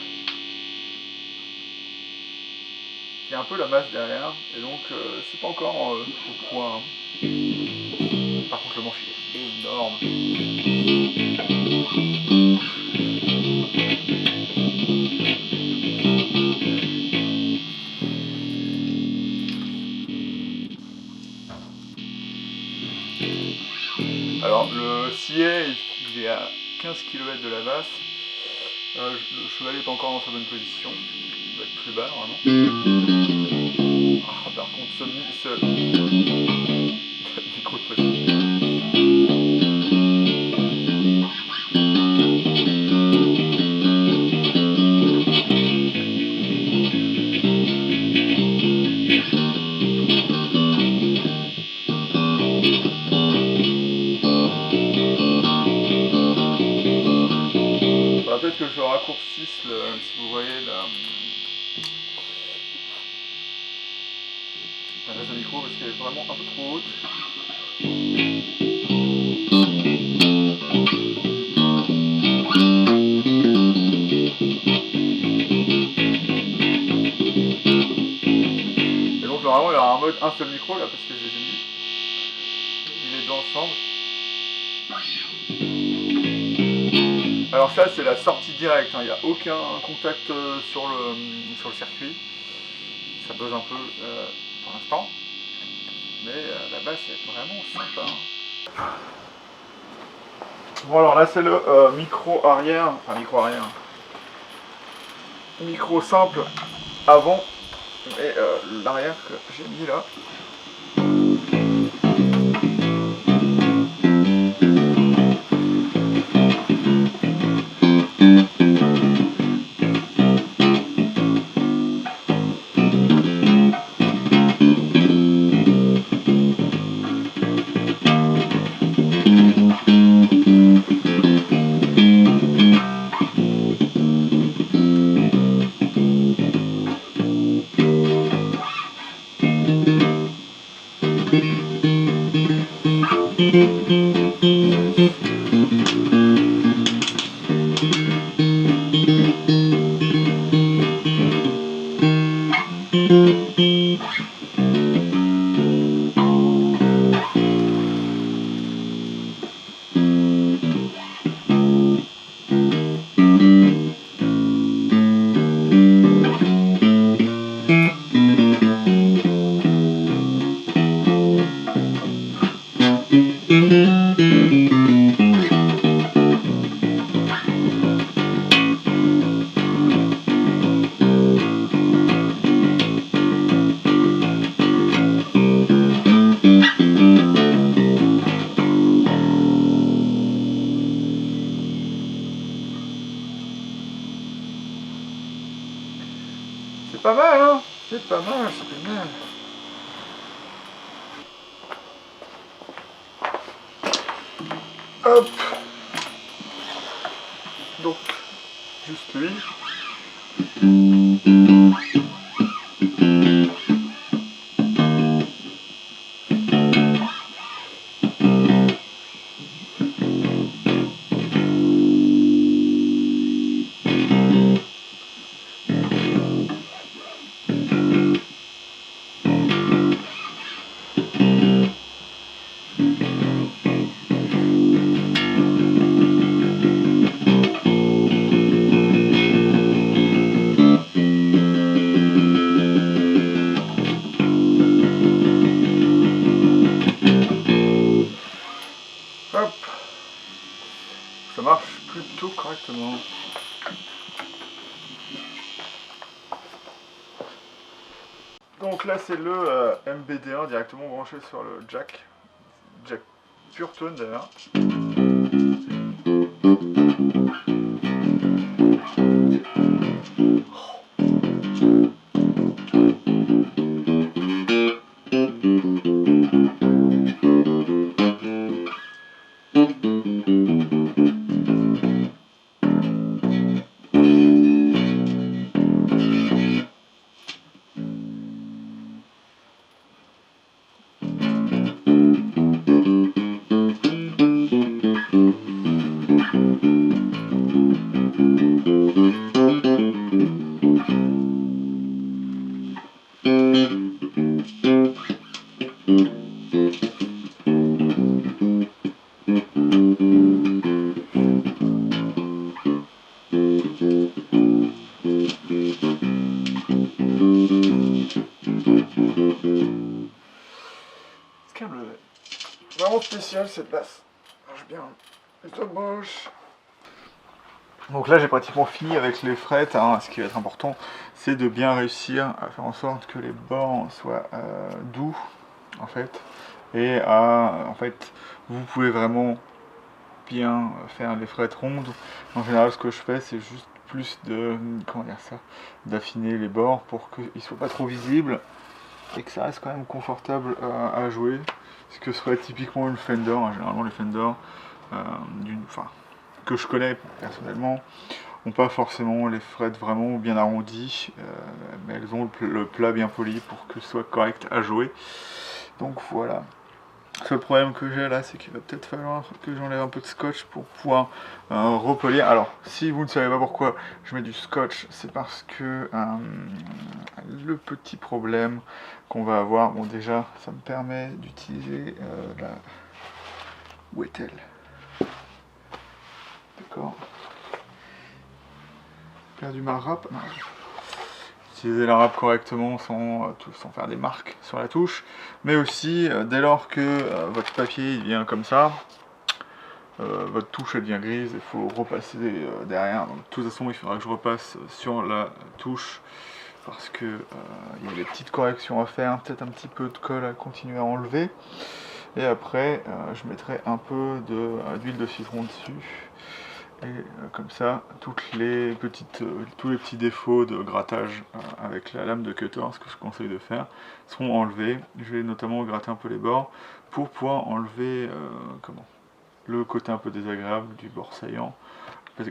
Il y a un peu la masse derrière. Et donc, c'est pas encore au point. Par contre, le manche il est énorme. Alors le sillet il est à 15 km de la basse. Le cheval n'est pas encore dans sa bonne position. Il doit être plus bas normalement. Ah, par contre ce micro de pression. Peut-être que je raccourcisse si vous voyez la base de micro parce qu'elle est vraiment un peu trop haute. Et donc normalement il y aura un seul micro là parce que je les ai mis les deux ensemble. Alors ça c'est la sortie directe, il n'y a aucun contact sur le circuit. Ça buzz un peu pour l'instant. Mais la basse est vraiment sympa. Bon alors là c'est le micro arrière, enfin micro arrière. Micro simple avant et l'arrière que j'ai mis là. pas mal, c'est pas mal. Hop. Donc, juste lui. Hop. Ça marche plutôt correctement. Donc là c'est le MBD1 directement branché sur le jack pure tone d'ailleurs. Vraiment spécial cette basse. Marche bien. Les top moche. Donc là j'ai pratiquement fini avec les frettes, hein. Ce qui va être important c'est de bien réussir à faire en sorte que les bords soient doux en fait. Et en fait vous pouvez vraiment bien faire les frettes rondes. En général ce que je fais c'est juste plus de, comment dire ça, d'affiner les bords pour qu'ils ne soient pas trop visibles et que ça reste quand même confortable à jouer. Ce que serait typiquement une Fender, hein. Généralement les Fender que je connais personnellement n'ont pas forcément les frettes vraiment bien arrondies, mais elles ont le plat bien poli pour que ce soit correct à jouer. Donc voilà. Le seul problème que j'ai là, c'est qu'il va peut-être falloir que j'enlève un peu de scotch pour pouvoir repolir. Alors, si vous ne savez pas pourquoi je mets du scotch, c'est parce que le petit problème qu'on va avoir, bon déjà, ça me permet d'utiliser la... Où est-elle? D'accord. Perdu ma râpe. Non. Utiliser la râpe correctement sans faire des marques sur la touche, mais aussi dès lors que votre papier il vient comme ça, votre touche elle devient grise, il faut repasser derrière. Donc, de toute façon il faudra que je repasse sur la touche parce que il y a des petites corrections à faire, peut-être un petit peu de colle à continuer à enlever, et après je mettrai un peu d'huile de citron dessus. Et comme ça, tous les petits défauts de grattage avec la lame de cutter, ce que je conseille de faire, seront enlevés. Je vais notamment gratter un peu les bords pour pouvoir enlever le côté un peu désagréable du bord saillant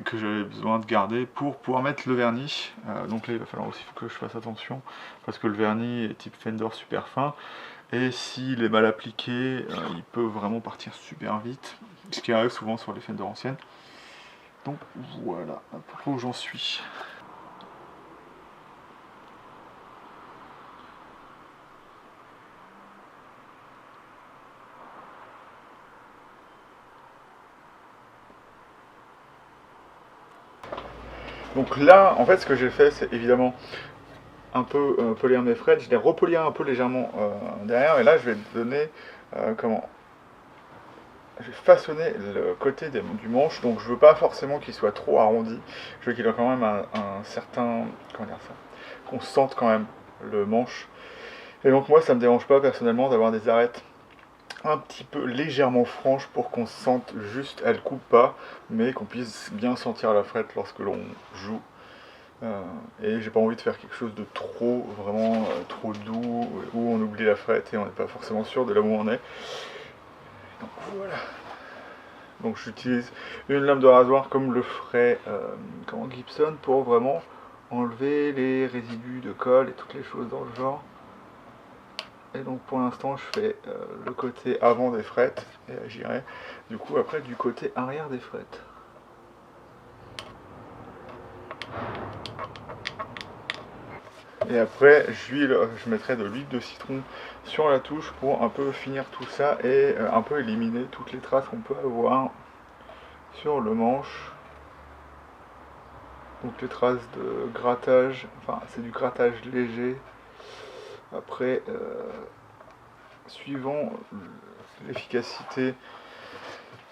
que j'avais besoin de garder pour pouvoir mettre le vernis. Donc là il va falloir aussi que je fasse attention parce que le vernis est type Fender super fin et s'il est mal appliqué, il peut vraiment partir super vite, ce qui arrive souvent sur les Fender anciennes. Donc voilà, à peu près où j'en suis. Donc là, en fait, ce que j'ai fait, c'est évidemment un peu polir mes frettes. Je les repolir un peu légèrement derrière, et là, je vais donner je vais façonner le côté du manche, donc je veux pas forcément qu'il soit trop arrondi. Je veux qu'il ait quand même un certain, comment dire ça, qu'on sente quand même le manche. Et donc moi, ça me dérange pas personnellement d'avoir des arêtes un petit peu légèrement franches pour qu'on sente juste, elle coupe pas, mais qu'on puisse bien sentir la frette lorsque l'on joue. Et j'ai pas envie de faire quelque chose de trop, vraiment trop doux, où on oublie la frette et on n'est pas forcément sûr de là où on est. Donc voilà. Donc j'utilise une lame de rasoir comme le ferait Gibson pour vraiment enlever les résidus de colle et toutes les choses dans le genre. Et donc pour l'instant je fais le côté avant des frettes et j'irai du coup après du côté arrière des frettes. Et après je mettrai de l'huile de citron sur la touche pour un peu finir tout ça et un peu éliminer toutes les traces qu'on peut avoir sur le manche. Donc les traces de grattage, enfin c'est du grattage léger. Après, suivant l'efficacité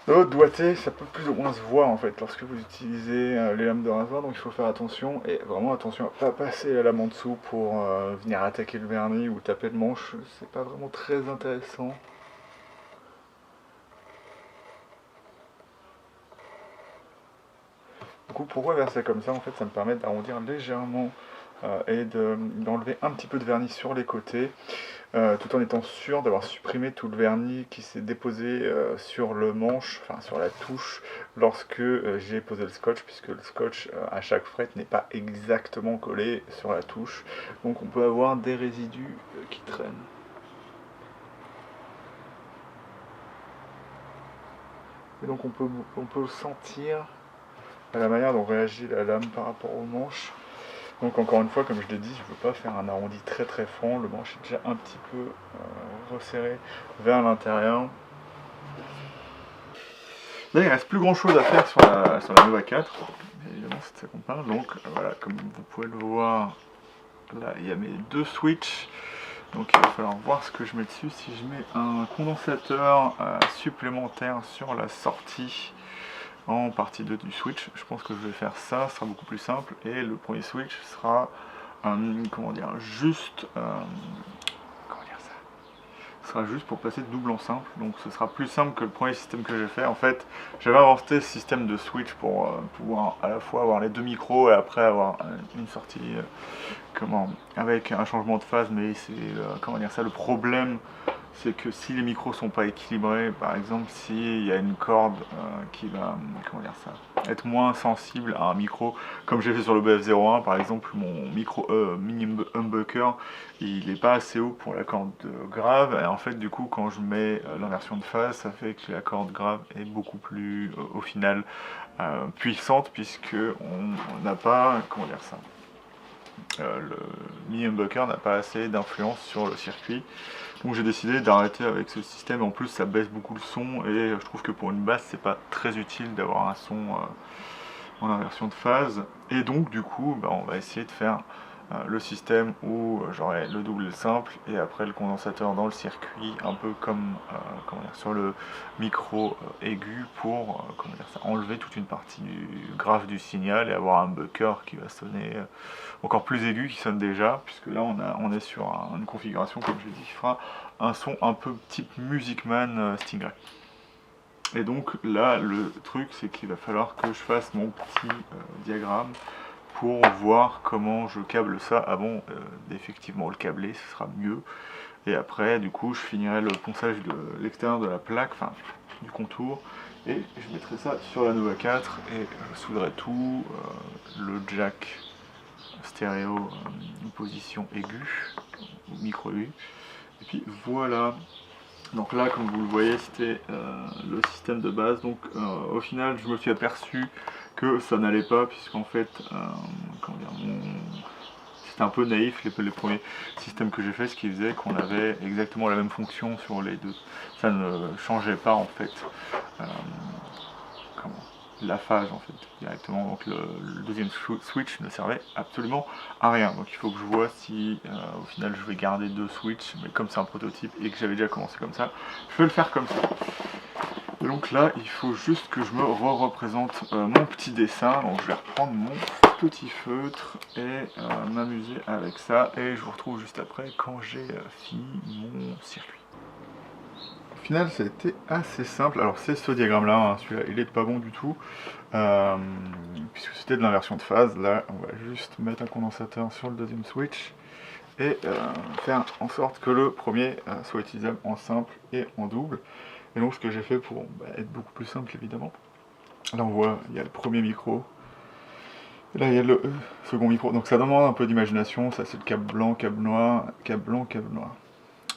de votre doigté, ça peut plus ou moins se voir en fait lorsque vous utilisez les lames de rasoir, donc il faut faire attention et vraiment attention à ne pas passer la lame en dessous pour venir attaquer le vernis ou taper le manche, c'est pas vraiment très intéressant. Du coup, pourquoi verser comme ça? En fait, ça me permet d'arrondir légèrement et d'enlever un petit peu de vernis sur les côtés, tout en étant sûr d'avoir supprimé tout le vernis qui s'est déposé sur le manche, enfin sur la touche, lorsque j'ai posé le scotch, puisque le scotch à chaque frette n'est pas exactement collé sur la touche, donc on peut avoir des résidus qui traînent. Et donc on peut sentir à la manière dont réagit la lame par rapport au manche. Donc encore une fois, comme je l'ai dit, je ne veux pas faire un arrondi très très franc, le manche est déjà un petit peu resserré vers l'intérieur. Là il ne reste plus grand chose à faire sur la Nova 4, évidemment c'est de ça qu'on parle, donc voilà, comme vous pouvez le voir, là il y a mes deux switches, donc il va falloir voir ce que je mets dessus. Si je mets un condensateur supplémentaire sur la sortie, en partie 2 du switch, je pense que je vais faire ça, ce sera beaucoup plus simple, et le premier switch sera juste ce sera juste pour passer de double en simple, donc ce sera plus simple que le premier système que j'ai fait. En fait, j'avais inventé ce système de switch pour pouvoir à la fois avoir les deux micros et après avoir une sortie avec un changement de phase, mais c'est le problème, c'est que si les micros sont pas équilibrés, par exemple s'il y a une corde qui va être moins sensible à un micro, comme j'ai fait sur le BF01 par exemple, mon micro mini humbucker il n'est pas assez haut pour la corde grave, et en fait du coup quand je mets l'inversion de phase, ça fait que la corde grave est beaucoup plus au final puissante, puisque on n'a pas, le mini humbucker n'a pas assez d'influence sur le circuit. Donc j'ai décidé d'arrêter avec ce système. En plus ça baisse beaucoup le son et je trouve que pour une basse c'est pas très utile d'avoir un son en inversion de phase. Et donc du coup on va essayer de faire le système où j'aurai le double simple et après le condensateur dans le circuit, un peu comme sur le micro aigu pour enlever toute une partie du grave du signal et avoir un humbucker qui va sonner encore plus aigu, qui sonne déjà, puisque là on est sur une configuration, comme je l'ai dit, qui fera un son un peu type Music Man Stingray. Et donc là le truc c'est qu'il va falloir que je fasse mon petit diagramme pour voir comment je câble ça avant d'effectivement le câbler, ce sera mieux. Et après du coup je finirai le ponçage de l'extérieur de la plaque, enfin du contour, et je mettrai ça sur la Nova 4 et je souderai tout, le jack stéréo position aiguë, micro aigu, et puis voilà. Donc là comme vous le voyez c'était le système de base, donc au final je me suis aperçu que ça n'allait pas, puisqu'en fait c'était un peu naïf les premiers systèmes que j'ai fait, ce qui faisait qu'on avait exactement la même fonction sur les deux, ça ne changeait pas en fait la phase en fait directement, donc le deuxième switch ne servait absolument à rien. Donc il faut que je vois si au final je vais garder deux switches, mais comme c'est un prototype et que j'avais déjà commencé comme ça, je vais le faire comme ça. Et donc là il faut juste que je me représente mon petit dessin, donc je vais reprendre mon petit feutre et m'amuser avec ça, et je vous retrouve juste après quand j'ai fini mon circuit. Au final, ça a été assez simple. Alors, c'est ce diagramme-là, hein, celui-là, il est pas bon du tout, puisque c'était de l'inversion de phase. Là, on va juste mettre un condensateur sur le deuxième switch et faire en sorte que le premier soit utilisable en simple et en double. Et donc, ce que j'ai fait pour être beaucoup plus simple, évidemment. Là, on voit, il y a le premier micro. Et là, il y a le second micro. Donc, ça demande un peu d'imagination. Ça, c'est le câble blanc, câble noir, câble blanc, câble noir.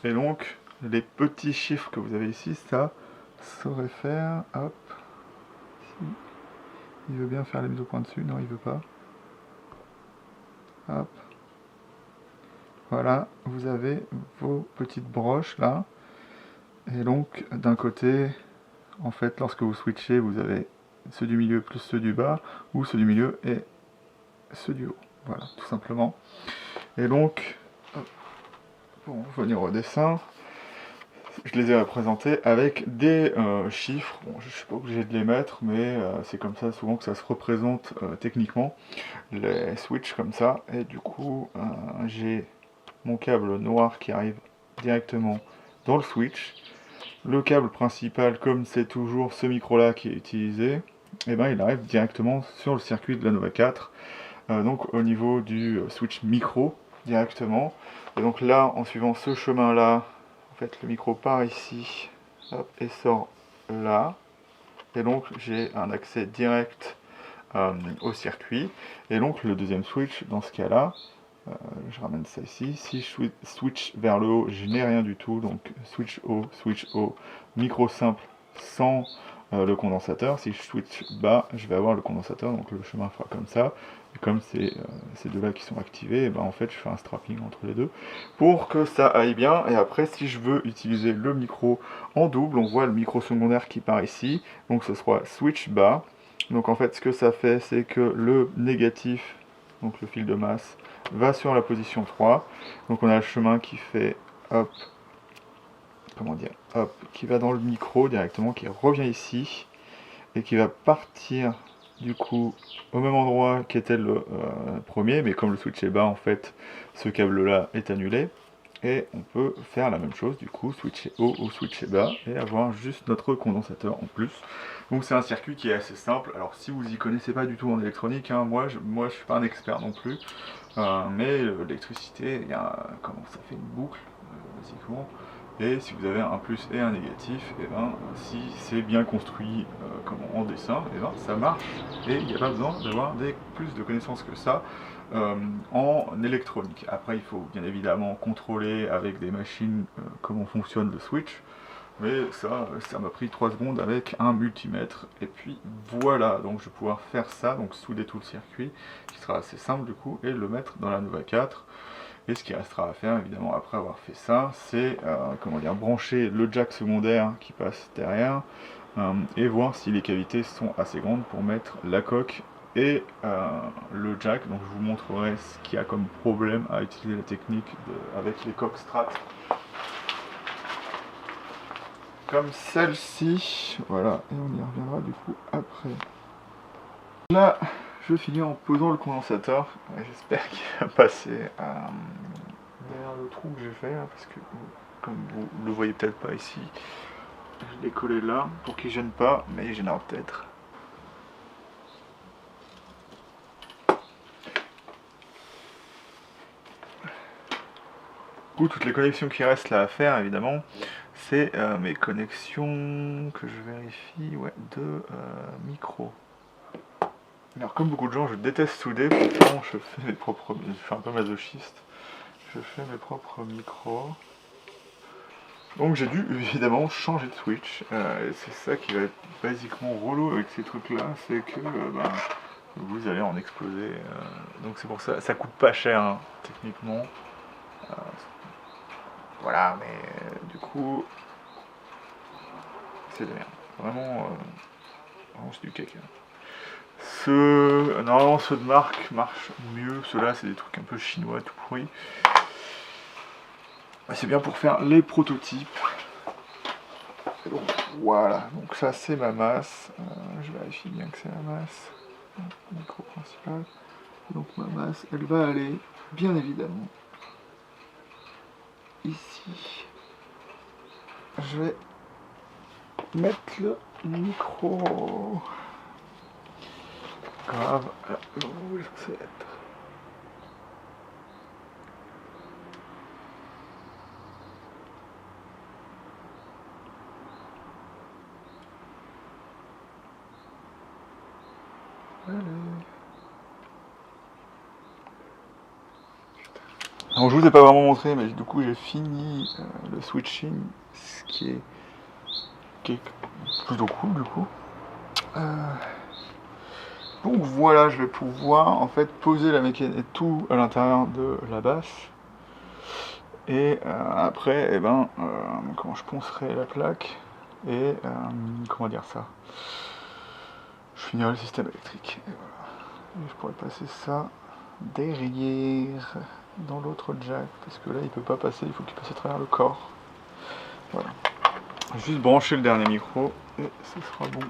Et donc, les petits chiffres que vous avez ici, ça saurait faire, hop, si, il veut bien faire la mise au point dessus, non il veut pas, hop, voilà, vous avez vos petites broches là, et donc d'un côté, en fait, lorsque vous switchez, vous avez ceux du milieu plus ceux du bas, ou ceux du milieu et ceux du haut, voilà, tout simplement. Et donc, hop, pour revenir au dessin, je les ai représentés avec des chiffres. Bon, je ne suis pas obligé de les mettre, mais c'est comme ça souvent que ça se représente techniquement, les switches comme ça. Et du coup, j'ai mon câble noir qui arrive directement dans le switch. Le câble principal, comme c'est toujours ce micro-là qui est utilisé, et ben, il arrive directement sur le circuit de la Nova 4. Donc au niveau du switch micro, directement. Et donc là, en suivant ce chemin-là, en fait, le micro part ici, hop, et sort là. Et donc j'ai un accès direct au circuit. Et donc le deuxième switch, dans ce cas-là, je ramène ça ici. Si je switch vers le haut, je n'ai rien du tout. Donc switch haut, micro simple sans le condensateur. Si je switch bas, je vais avoir le condensateur. Donc le chemin fera comme ça. Et comme c'est ces deux-là qui sont activés, et ben en fait je fais un strapping entre les deux pour que ça aille bien. Et après, si je veux utiliser le micro en double, on voit le micro secondaire qui part ici. Donc ce sera switch bas. Donc en fait, ce que ça fait, c'est que le négatif, donc le fil de masse, va sur la position 3. Donc on a le chemin qui fait hop, comment dire, hop, qui va dans le micro directement, qui revient ici, et qui va partir du coup au même endroit qu'était le premier, mais comme le switch est bas, en fait, ce câble-là est annulé. Et on peut faire la même chose, du coup, switcher haut ou switcher bas, et avoir juste notre condensateur en plus. Donc c'est un circuit qui est assez simple. Alors si vous y connaissez pas du tout en électronique, hein, moi je suis pas un expert non plus, mais l'électricité, comment ça fait une boucle, basiquement. Et si vous avez un plus et un négatif, et ben, si c'est bien construit en dessin, et ben, ça marche. Et il n'y a pas besoin d'avoir plus de connaissances que ça en électronique. Après, il faut bien évidemment contrôler avec des machines comment fonctionne le switch. Mais ça m'a pris 3 secondes avec un multimètre. Et puis voilà, donc je vais pouvoir faire ça, donc souder tout le circuit, qui sera assez simple du coup, et le mettre dans la Nova 4. Et ce qui restera à faire, évidemment, après avoir fait ça, c'est brancher le jack secondaire qui passe derrière, et voir si les cavités sont assez grandes pour mettre la coque et le jack. Donc je vous montrerai ce qu'il y a comme problème à utiliser la technique avec les coques strat. Comme celle-ci, voilà, et on y reviendra du coup après. Là, je finis en posant le condensateur, j'espère qu'il va passer derrière le trou que j'ai fait, là, parce que comme vous le voyez peut-être pas ici, je l'ai collé là pour qu'il gêne pas, mais il gênera peut-être. Du coup, toutes les connexions qui restent là à faire, évidemment, c'est mes connexions que je vérifie, ouais, de micro. Alors comme beaucoup de gens, je déteste souder, pourtant je fais mes propres, je suis un peu masochiste, je fais mes propres micros. Donc j'ai dû évidemment changer de switch, et c'est ça qui va être basiquement relou avec ces trucs là, c'est que vous allez en exploser, donc c'est pour ça, ça coûte pas cher hein, techniquement. Voilà, mais du coup, c'est de la merde, vraiment c'est du caca. Normalement ceux de marque marchent mieux, ceux-là c'est des trucs un peu chinois tout pourris. C'est bien pour faire les prototypes. Et donc voilà, donc ça c'est ma masse. Je vérifie bien que c'est la masse. Le micro principal. Donc ma masse, elle va aller, bien évidemment, ici. je vais mettre le micro grave là où je sais être. Allez. Alors je vous ai pas vraiment montré, mais du coup j'ai fini le switching, ce qui est plutôt cool du coup. Donc voilà, je vais pouvoir en fait poser la mécanique tout à l'intérieur de la basse. Et après, eh ben, comment je poncerai la plaque et comment dire ça, je finirai le système électrique. Et voilà. Et je pourrais passer ça derrière dans l'autre jack parce que là il peut pas passer, il faut qu'il passe à travers le corps. Voilà. Juste brancher le dernier micro et ce sera bon.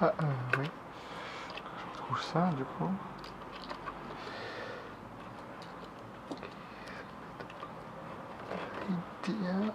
Ah oui, je retrouve ça du coup. Idéal.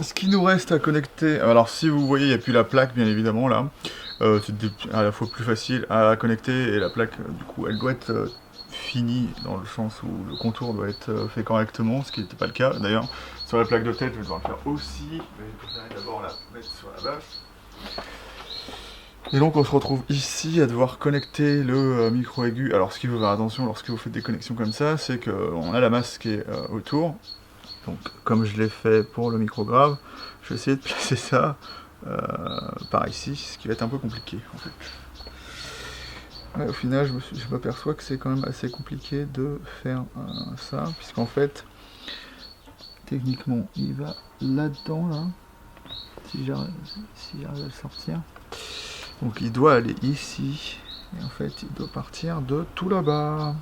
Ce qui nous reste à connecter, alors si vous voyez il n'y a plus la plaque bien évidemment là, c'est à la fois plus facile à connecter et la plaque du coup elle doit être finie dans le sens où le contour doit être fait correctement, ce qui n'était pas le cas. D'ailleurs sur la plaque de tête je vais devoir le faire aussi, mais je préfère d'abord la mettre sur la base. Et donc on se retrouve ici à devoir connecter le micro aigu. Alors ce qu'il faut faire attention lorsque vous faites des connexions comme ça, c'est qu'on a la masse qui est autour. Donc comme je l'ai fait pour le micro grave, je vais essayer de placer ça par ici, ce qui va être un peu compliqué en fait. Ouais, au final je m'aperçois que c'est quand même assez compliqué de faire ça, puisqu'en fait, techniquement il va là-dedans là, si j'arrive à le sortir. Donc il doit aller ici, et en fait il doit partir de tout là-bas.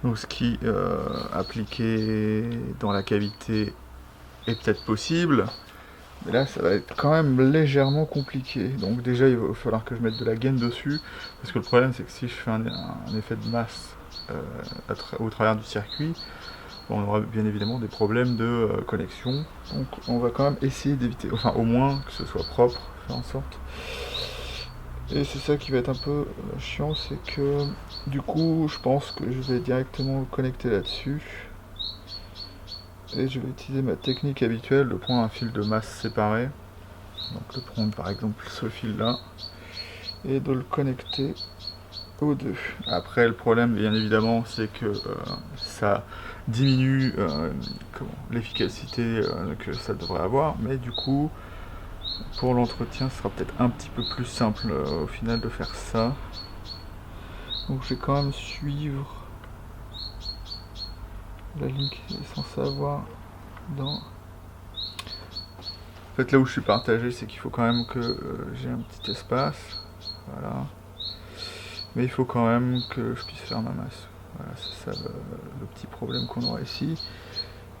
Donc ce qui appliqué dans la cavité est peut-être possible, mais là ça va être quand même légèrement compliqué. Donc déjà il va falloir que je mette de la gaine dessus, parce que le problème c'est que si je fais un effet de masse au travers du circuit, on aura bien évidemment des problèmes de connexion. Donc on va quand même essayer d'éviter, enfin au moins que ce soit propre, faire en sorte. Et c'est ça qui va être un peu chiant, c'est que du coup je pense que je vais directement le connecter là-dessus. Et je vais utiliser ma technique habituelle de prendre un fil de masse séparé. Donc de prendre par exemple ce fil là et de le connecter aux deux. Après le problème bien évidemment c'est que ça diminue l'efficacité que ça devrait avoir, mais du coup pour l'entretien ce sera peut-être un petit peu plus simple au final de faire ça. Donc je vais quand même suivre la ligne qui est censée avoir dans... En fait là où je suis partagé c'est qu'il faut quand même que j'ai un petit espace, voilà. Mais il faut quand même que je puisse faire ma masse. Voilà, c'est ça le petit problème qu'on aura ici.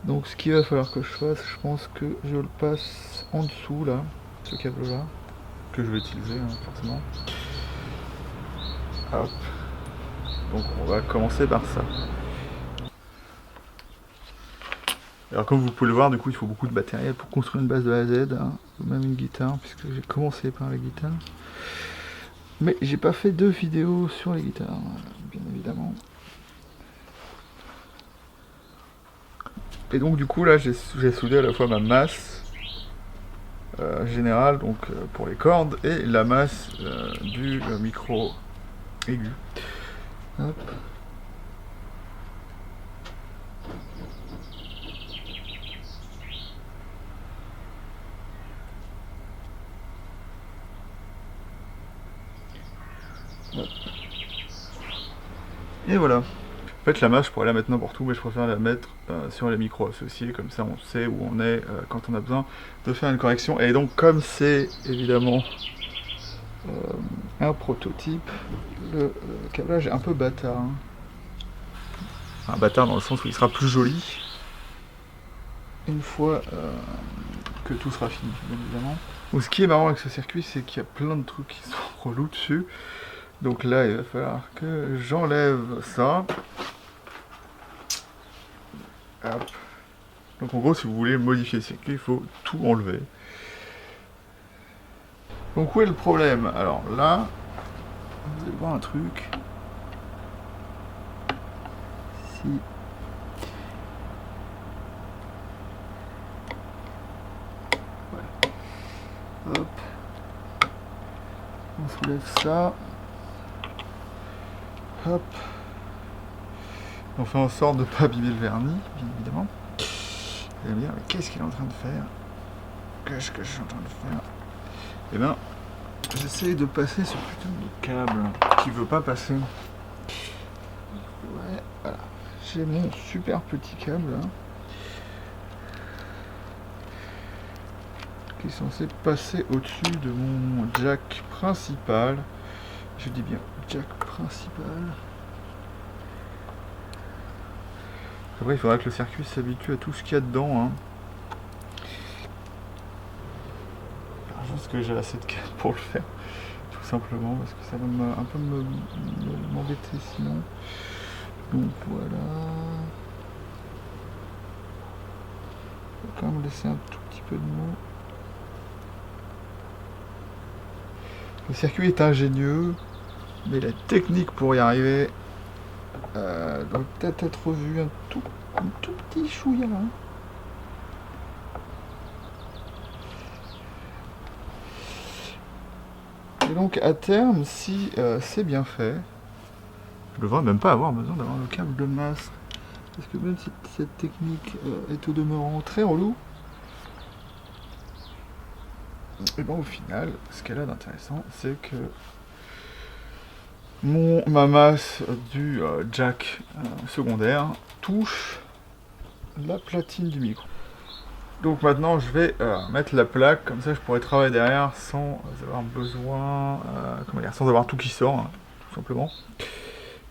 Donc ce qu'il va falloir que je fasse, je pense que je le passe en dessous là, ce câble là, que je vais utiliser forcément. Hop. Donc on va commencer par ça. Alors comme vous pouvez le voir, du coup il faut beaucoup de matériel pour construire une base de A à Z, même une guitare, puisque j'ai commencé par la guitare. Mais j'ai pas fait de vidéo sur les guitares, bien évidemment. Et donc du coup là j'ai soudé à la fois ma masse générale, donc pour les cordes, et la masse du micro aigu. Hop. Et voilà. En fait la masse je pourrais la mettre n'importe où, mais je préfère la mettre sur les micros associés, comme ça on sait où on est quand on a besoin de faire une correction. Et donc comme c'est évidemment un prototype, le câblage est un peu bâtard. Un bâtard dans le sens où il sera plus joli une fois que tout sera fini, bien évidemment. Donc ce qui est marrant avec ce circuit, c'est qu'il y a plein de trucs qui sont relous dessus. Donc là il va falloir que j'enlève ça. Hop. Donc en gros si vous voulez modifier le circuit, il faut tout enlever. Donc où est le problème? Alors là, vous allez voir un truc. Si voilà. Hop. On soulève ça. Hop. On fait en sorte de ne pas abîmer le vernis, bien évidemment. Vous allez me dire, mais qu'est-ce qu'il est en train de faire? Qu'est-ce que je suis en train de faire? Eh bien, j'essaye de passer ce putain de câble qui veut pas passer. Ouais, voilà. J'ai mon super petit câble là, qui est censé passer au-dessus de mon jack principal. Je dis bien jack principal. Après, il faudra que le circuit s'habitue à tout ce qu'il y a dedans. Juste que j'ai assez de câbles pour le faire, tout simplement, parce que ça va un peu m'embêter sinon. Donc voilà. Je vais quand même laisser un tout petit peu de mou. Le circuit est ingénieux, mais la technique pour y arriver doit peut-être être revue un tout petit chouïa. Et donc à terme, si c'est bien fait, je ne devrais même pas avoir besoin d'avoir le câble de masse. Parce que même si cette technique est au demeurant très relou, et bien au final, ce qu'elle a d'intéressant, c'est que ma masse du jack secondaire touche la platine du micro. Donc maintenant je vais mettre la plaque, comme ça je pourrai travailler derrière sans avoir besoin, sans avoir tout qui sort, tout simplement.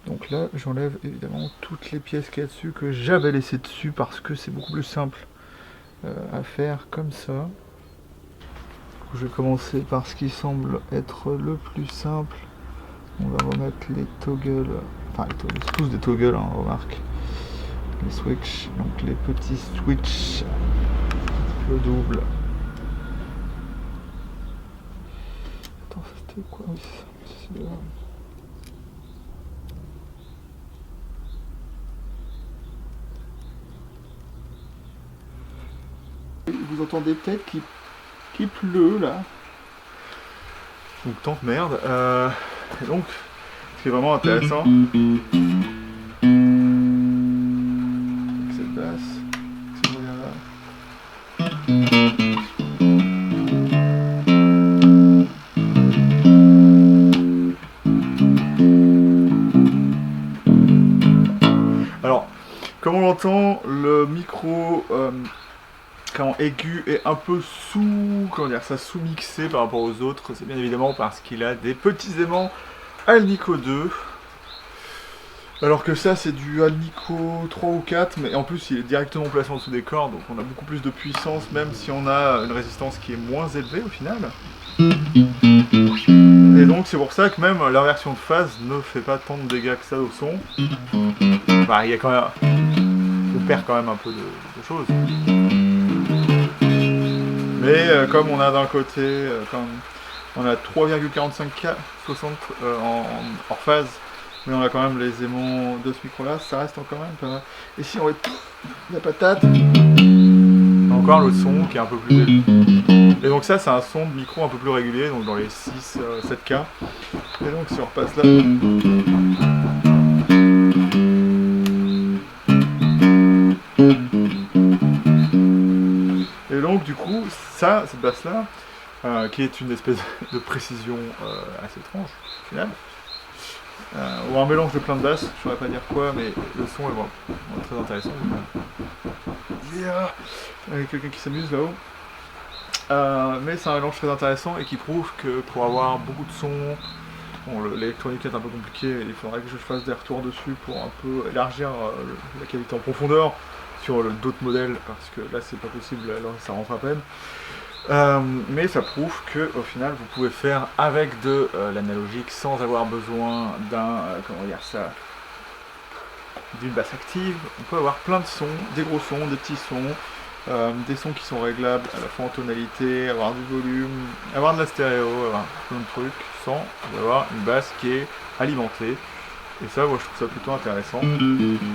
Donc là j'enlève évidemment toutes les pièces qu'il y a dessus, que j'avais laissées dessus, parce que c'est beaucoup plus simple à faire comme ça. Je vais commencer par ce qui semble être le plus simple. On va remettre les toggles, enfin c'est tous des toggles, remarque. Les switches, donc les petits switches, le double. Attends, c'était quoi? Oui, c'est là. Vous entendez peut-être qu'il pleut là. Donc tant de merde. Et donc, ce qui est vraiment intéressant, cette basse, si on regarde là. Alors, comme on l'entend, le micro aigu est un peu sous-mixé par rapport aux autres. C'est bien évidemment parce qu'il a des petits aimants Alnico 2. Alors que ça c'est du Alnico 3 ou 4, mais en plus il est directement placé en dessous des cordes, donc on a beaucoup plus de puissance même si on a une résistance qui est moins élevée au final. Et donc c'est pour ça que même l'inversion de phase ne fait pas tant de dégâts que ça au son. Enfin, il y a quand même... on perd quand même un peu de choses. Mais comme on a d'un côté, on a 3,45K 60 hors phase, mais on a quand même les aimants de ce micro là, ça reste quand même pas mal. Et si on met la patate, encore le son qui est un peu plus élevé. Et donc ça c'est un son de micro un peu plus régulier, donc dans les 6-7K. Et donc si on repasse là... Et donc du coup, ça, cette basse là, qui est une espèce de précision assez étrange au final, ou un mélange de plein de basses, je ne saurais pas dire quoi, mais le son est vraiment très intéressant. Yeah. Il y a quelqu'un qui s'amuse là-haut. Mais c'est un mélange très intéressant et qui prouve que pour avoir beaucoup de sons, bon, l'électronique est un peu compliqué, il faudrait que je fasse des retours dessus pour un peu élargir la qualité en profondeur sur d'autres modèles, parce que là c'est pas possible, alors ça rentre à peine. Mais ça prouve que au final vous pouvez faire avec de l'analogique sans avoir besoin d'un, comment dire ça, d'une basse active. On peut avoir plein de sons, des gros sons, des petits sons, des sons qui sont réglables à la fois en tonalité, avoir du volume, avoir de la stéréo, avoir plein de trucs sans avoir une basse qui est alimentée. Et ça, moi je trouve ça plutôt intéressant.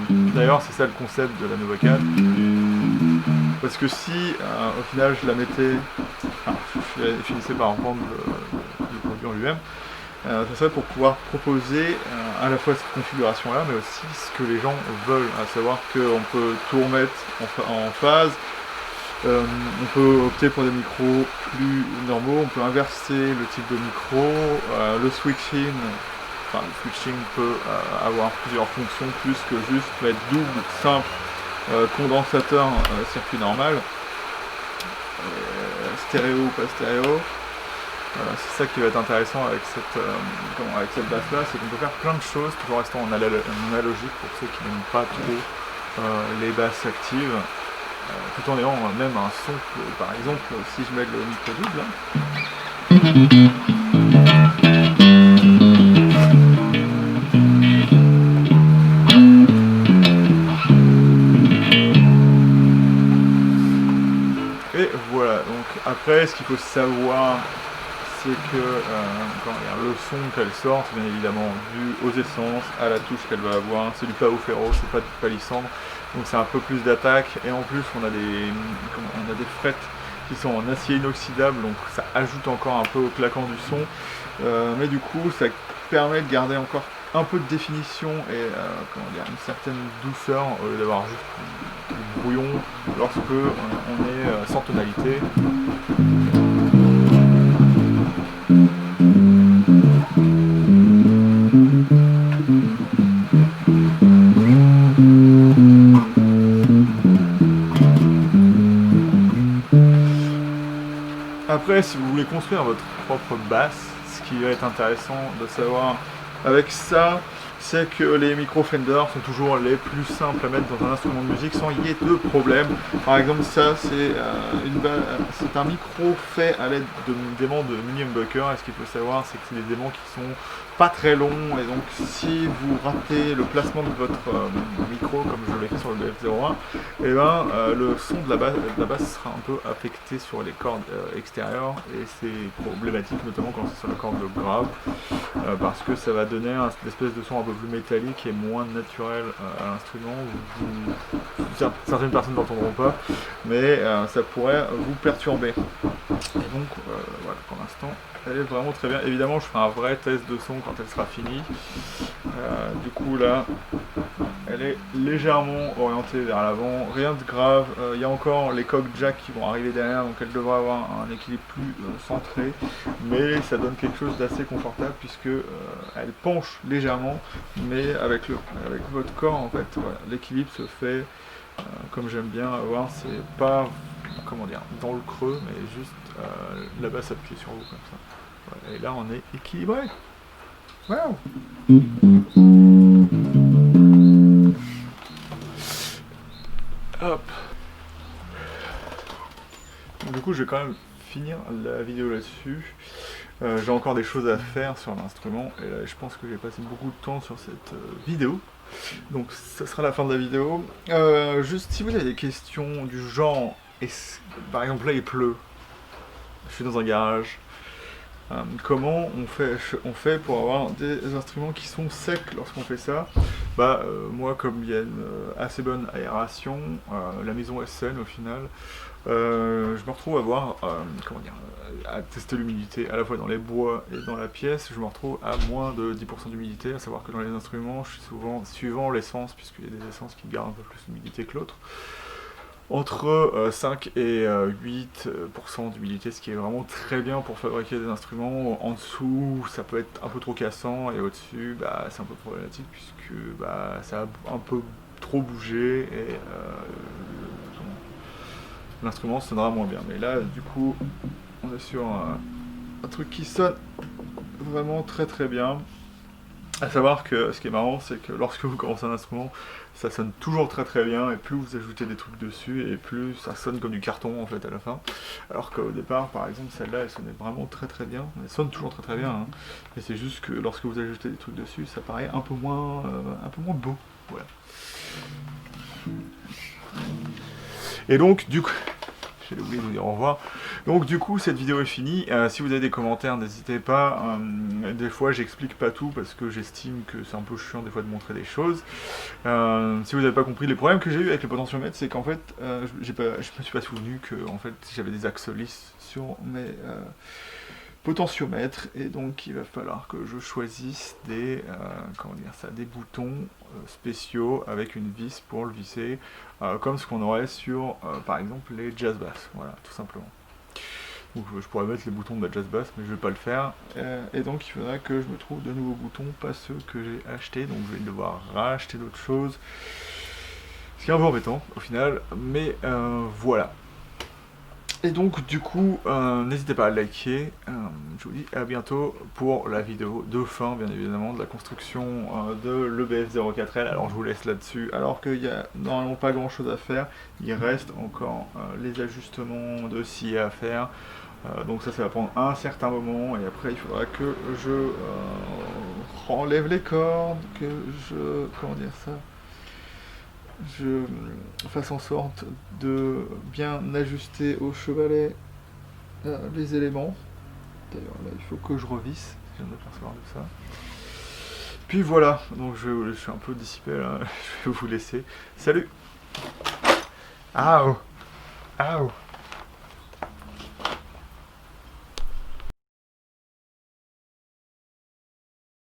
D'ailleurs c'est ça le concept de la Nova 4. Parce que si au final je la mettais, enfin, je finissais par en prendre le produit en lui-même, ça serait pour pouvoir proposer à la fois cette configuration là, mais aussi ce que les gens veulent, à savoir qu'on peut tout remettre en phase, on peut opter pour des micros plus normaux, on peut inverser le type de micro, le switching, enfin le switching peut avoir plusieurs fonctions plus que juste mettre double, simple, condensateur, circuit normal, stéréo ou pas stéréo. C'est ça qui va être intéressant avec cette basse là, c'est qu'on peut faire plein de choses tout en restant en analogique pour ceux qui n'aiment pas trop les basses actives, tout en ayant même un son que, par exemple, si je mets le micro double là, et voilà. Donc après ce qu'il faut savoir, c'est que le son qu'elle sort, c'est bien évidemment dû aux essences, à la touche qu'elle va avoir. C'est du pavo ferro, c'est pas du palissandre, donc c'est un peu plus d'attaque. Et en plus, on a des frettes qui sont en acier inoxydable, donc ça ajoute encore un peu au claquant du son. Mais du coup, ça permet de garder encore un peu de définition et une certaine douceur au lieu d'avoir juste du brouillon lorsque on est sans tonalité. Après, si vous voulez construire votre propre basse, ce qui va être intéressant de savoir avec ça, c'est que les micros Fender sont toujours les plus simples à mettre dans un instrument de musique sans y ait de problème. Par exemple, ça, c'est un micro fait à l'aide d'aimants de mini humbucker. Et ce qu'il faut savoir, c'est que c'est des aimants qui sont pas très longs, et donc si vous ratez le placement de votre micro, comme je l'ai fait sur le BF01, et ben, le son de la basse sera un peu affecté sur les cordes extérieures, et c'est problématique notamment quand c'est sur la corde grave, parce que ça va donner une espèce de son un peu plus métallique et moins naturel à l'instrument. Certaines personnes n'entendront pas, mais ça pourrait vous perturber. Et donc voilà, pour l'instant elle est vraiment très bien. Évidemment je ferai un vrai test de son quand elle sera finie. Du coup là elle est légèrement orientée vers l'avant, rien de grave. Il y a encore les coques jack qui vont arriver derrière, donc elle devrait avoir un équilibre plus centré, mais ça donne quelque chose d'assez confortable puisque elle penche légèrement, mais avec votre corps en fait, voilà, l'équilibre se fait comme j'aime bien avoir, c'est pas dans le creux, mais juste la basse appuyée sur vous comme ça. Voilà, et là on est équilibré. Wow. coup, je vais quand même finir la vidéo là-dessus. J'ai encore des choses à faire sur l'instrument, et là, je pense que j'ai passé beaucoup de temps sur cette vidéo. Donc ça sera la fin de la vidéo. Juste si vous avez des questions du genre, par exemple là il pleut, je suis dans un garage, comment on fait pour avoir des instruments qui sont secs lorsqu'on fait ça? Moi, comme il y a une assez bonne aération, la maison est saine au final, je me retrouve à voir, à tester l'humidité à la fois dans les bois et dans la pièce. Je me retrouve à moins de 10% d'humidité, à savoir que dans les instruments, je suis souvent, suivant l'essence, puisqu'il y a des essences qui gardent un peu plus d'humidité que l'autre, entre 5 et 8% d'humidité, ce qui est vraiment très bien pour fabriquer des instruments. En dessous, ça peut être un peu trop cassant, et au-dessus, c'est un peu problématique, puisque ça a un peu trop bougé, et l'instrument sonnera moins bien. Mais là, du coup, on est sur un truc qui sonne vraiment très très bien. À savoir que ce qui est marrant, c'est que lorsque vous commencez un instrument, ça sonne toujours très très bien, et plus vous ajoutez des trucs dessus, et plus ça sonne comme du carton en fait à la fin. Alors qu'au départ, par exemple, celle-là, elle sonnait vraiment très très bien. Elle sonne toujours très très bien, hein. Et c'est juste que lorsque vous ajoutez des trucs dessus, ça paraît un peu moins beau. Voilà. Et donc, du coup, j'ai oublié de vous dire au revoir. Donc du coup, cette vidéo est finie. Si vous avez des commentaires, n'hésitez pas. Des fois, j'explique pas tout parce que j'estime que c'est un peu chiant des fois de montrer des choses. Si vous n'avez pas compris, les problèmes que j'ai eu avec le potentiomètre, c'est qu'en fait, je me suis pas souvenu que en fait, j'avais des axes lisses sur mes potentiomètres, et donc il va falloir que je choisisse des boutons spéciaux avec une vis pour le visser, comme ce qu'on aurait sur par exemple les jazz bass, voilà, tout simplement. Donc je pourrais mettre les boutons de la jazz bass, mais je vais pas le faire, et donc il faudra que je me trouve de nouveaux boutons, pas ceux que j'ai achetés, donc je vais devoir racheter d'autres choses, ce qui est un peu embêtant au final, mais voilà. Et donc du coup, n'hésitez pas à liker, je vous dis à bientôt pour la vidéo de fin bien évidemment de la construction de l'EBF04L. Alors je vous laisse là-dessus, alors qu'il n'y a normalement pas grand chose à faire, il reste encore les ajustements de scie à faire, donc ça va prendre un certain moment, et après il faudra que je enlève les cordes, que je, je fasse en sorte de bien ajuster au chevalet les éléments. D'ailleurs là il faut que je revisse, je viens de m'apercevoir de ça. Puis voilà, donc je suis un peu dissipé là, je vais vous laisser. Salut. Aouh. Aouh.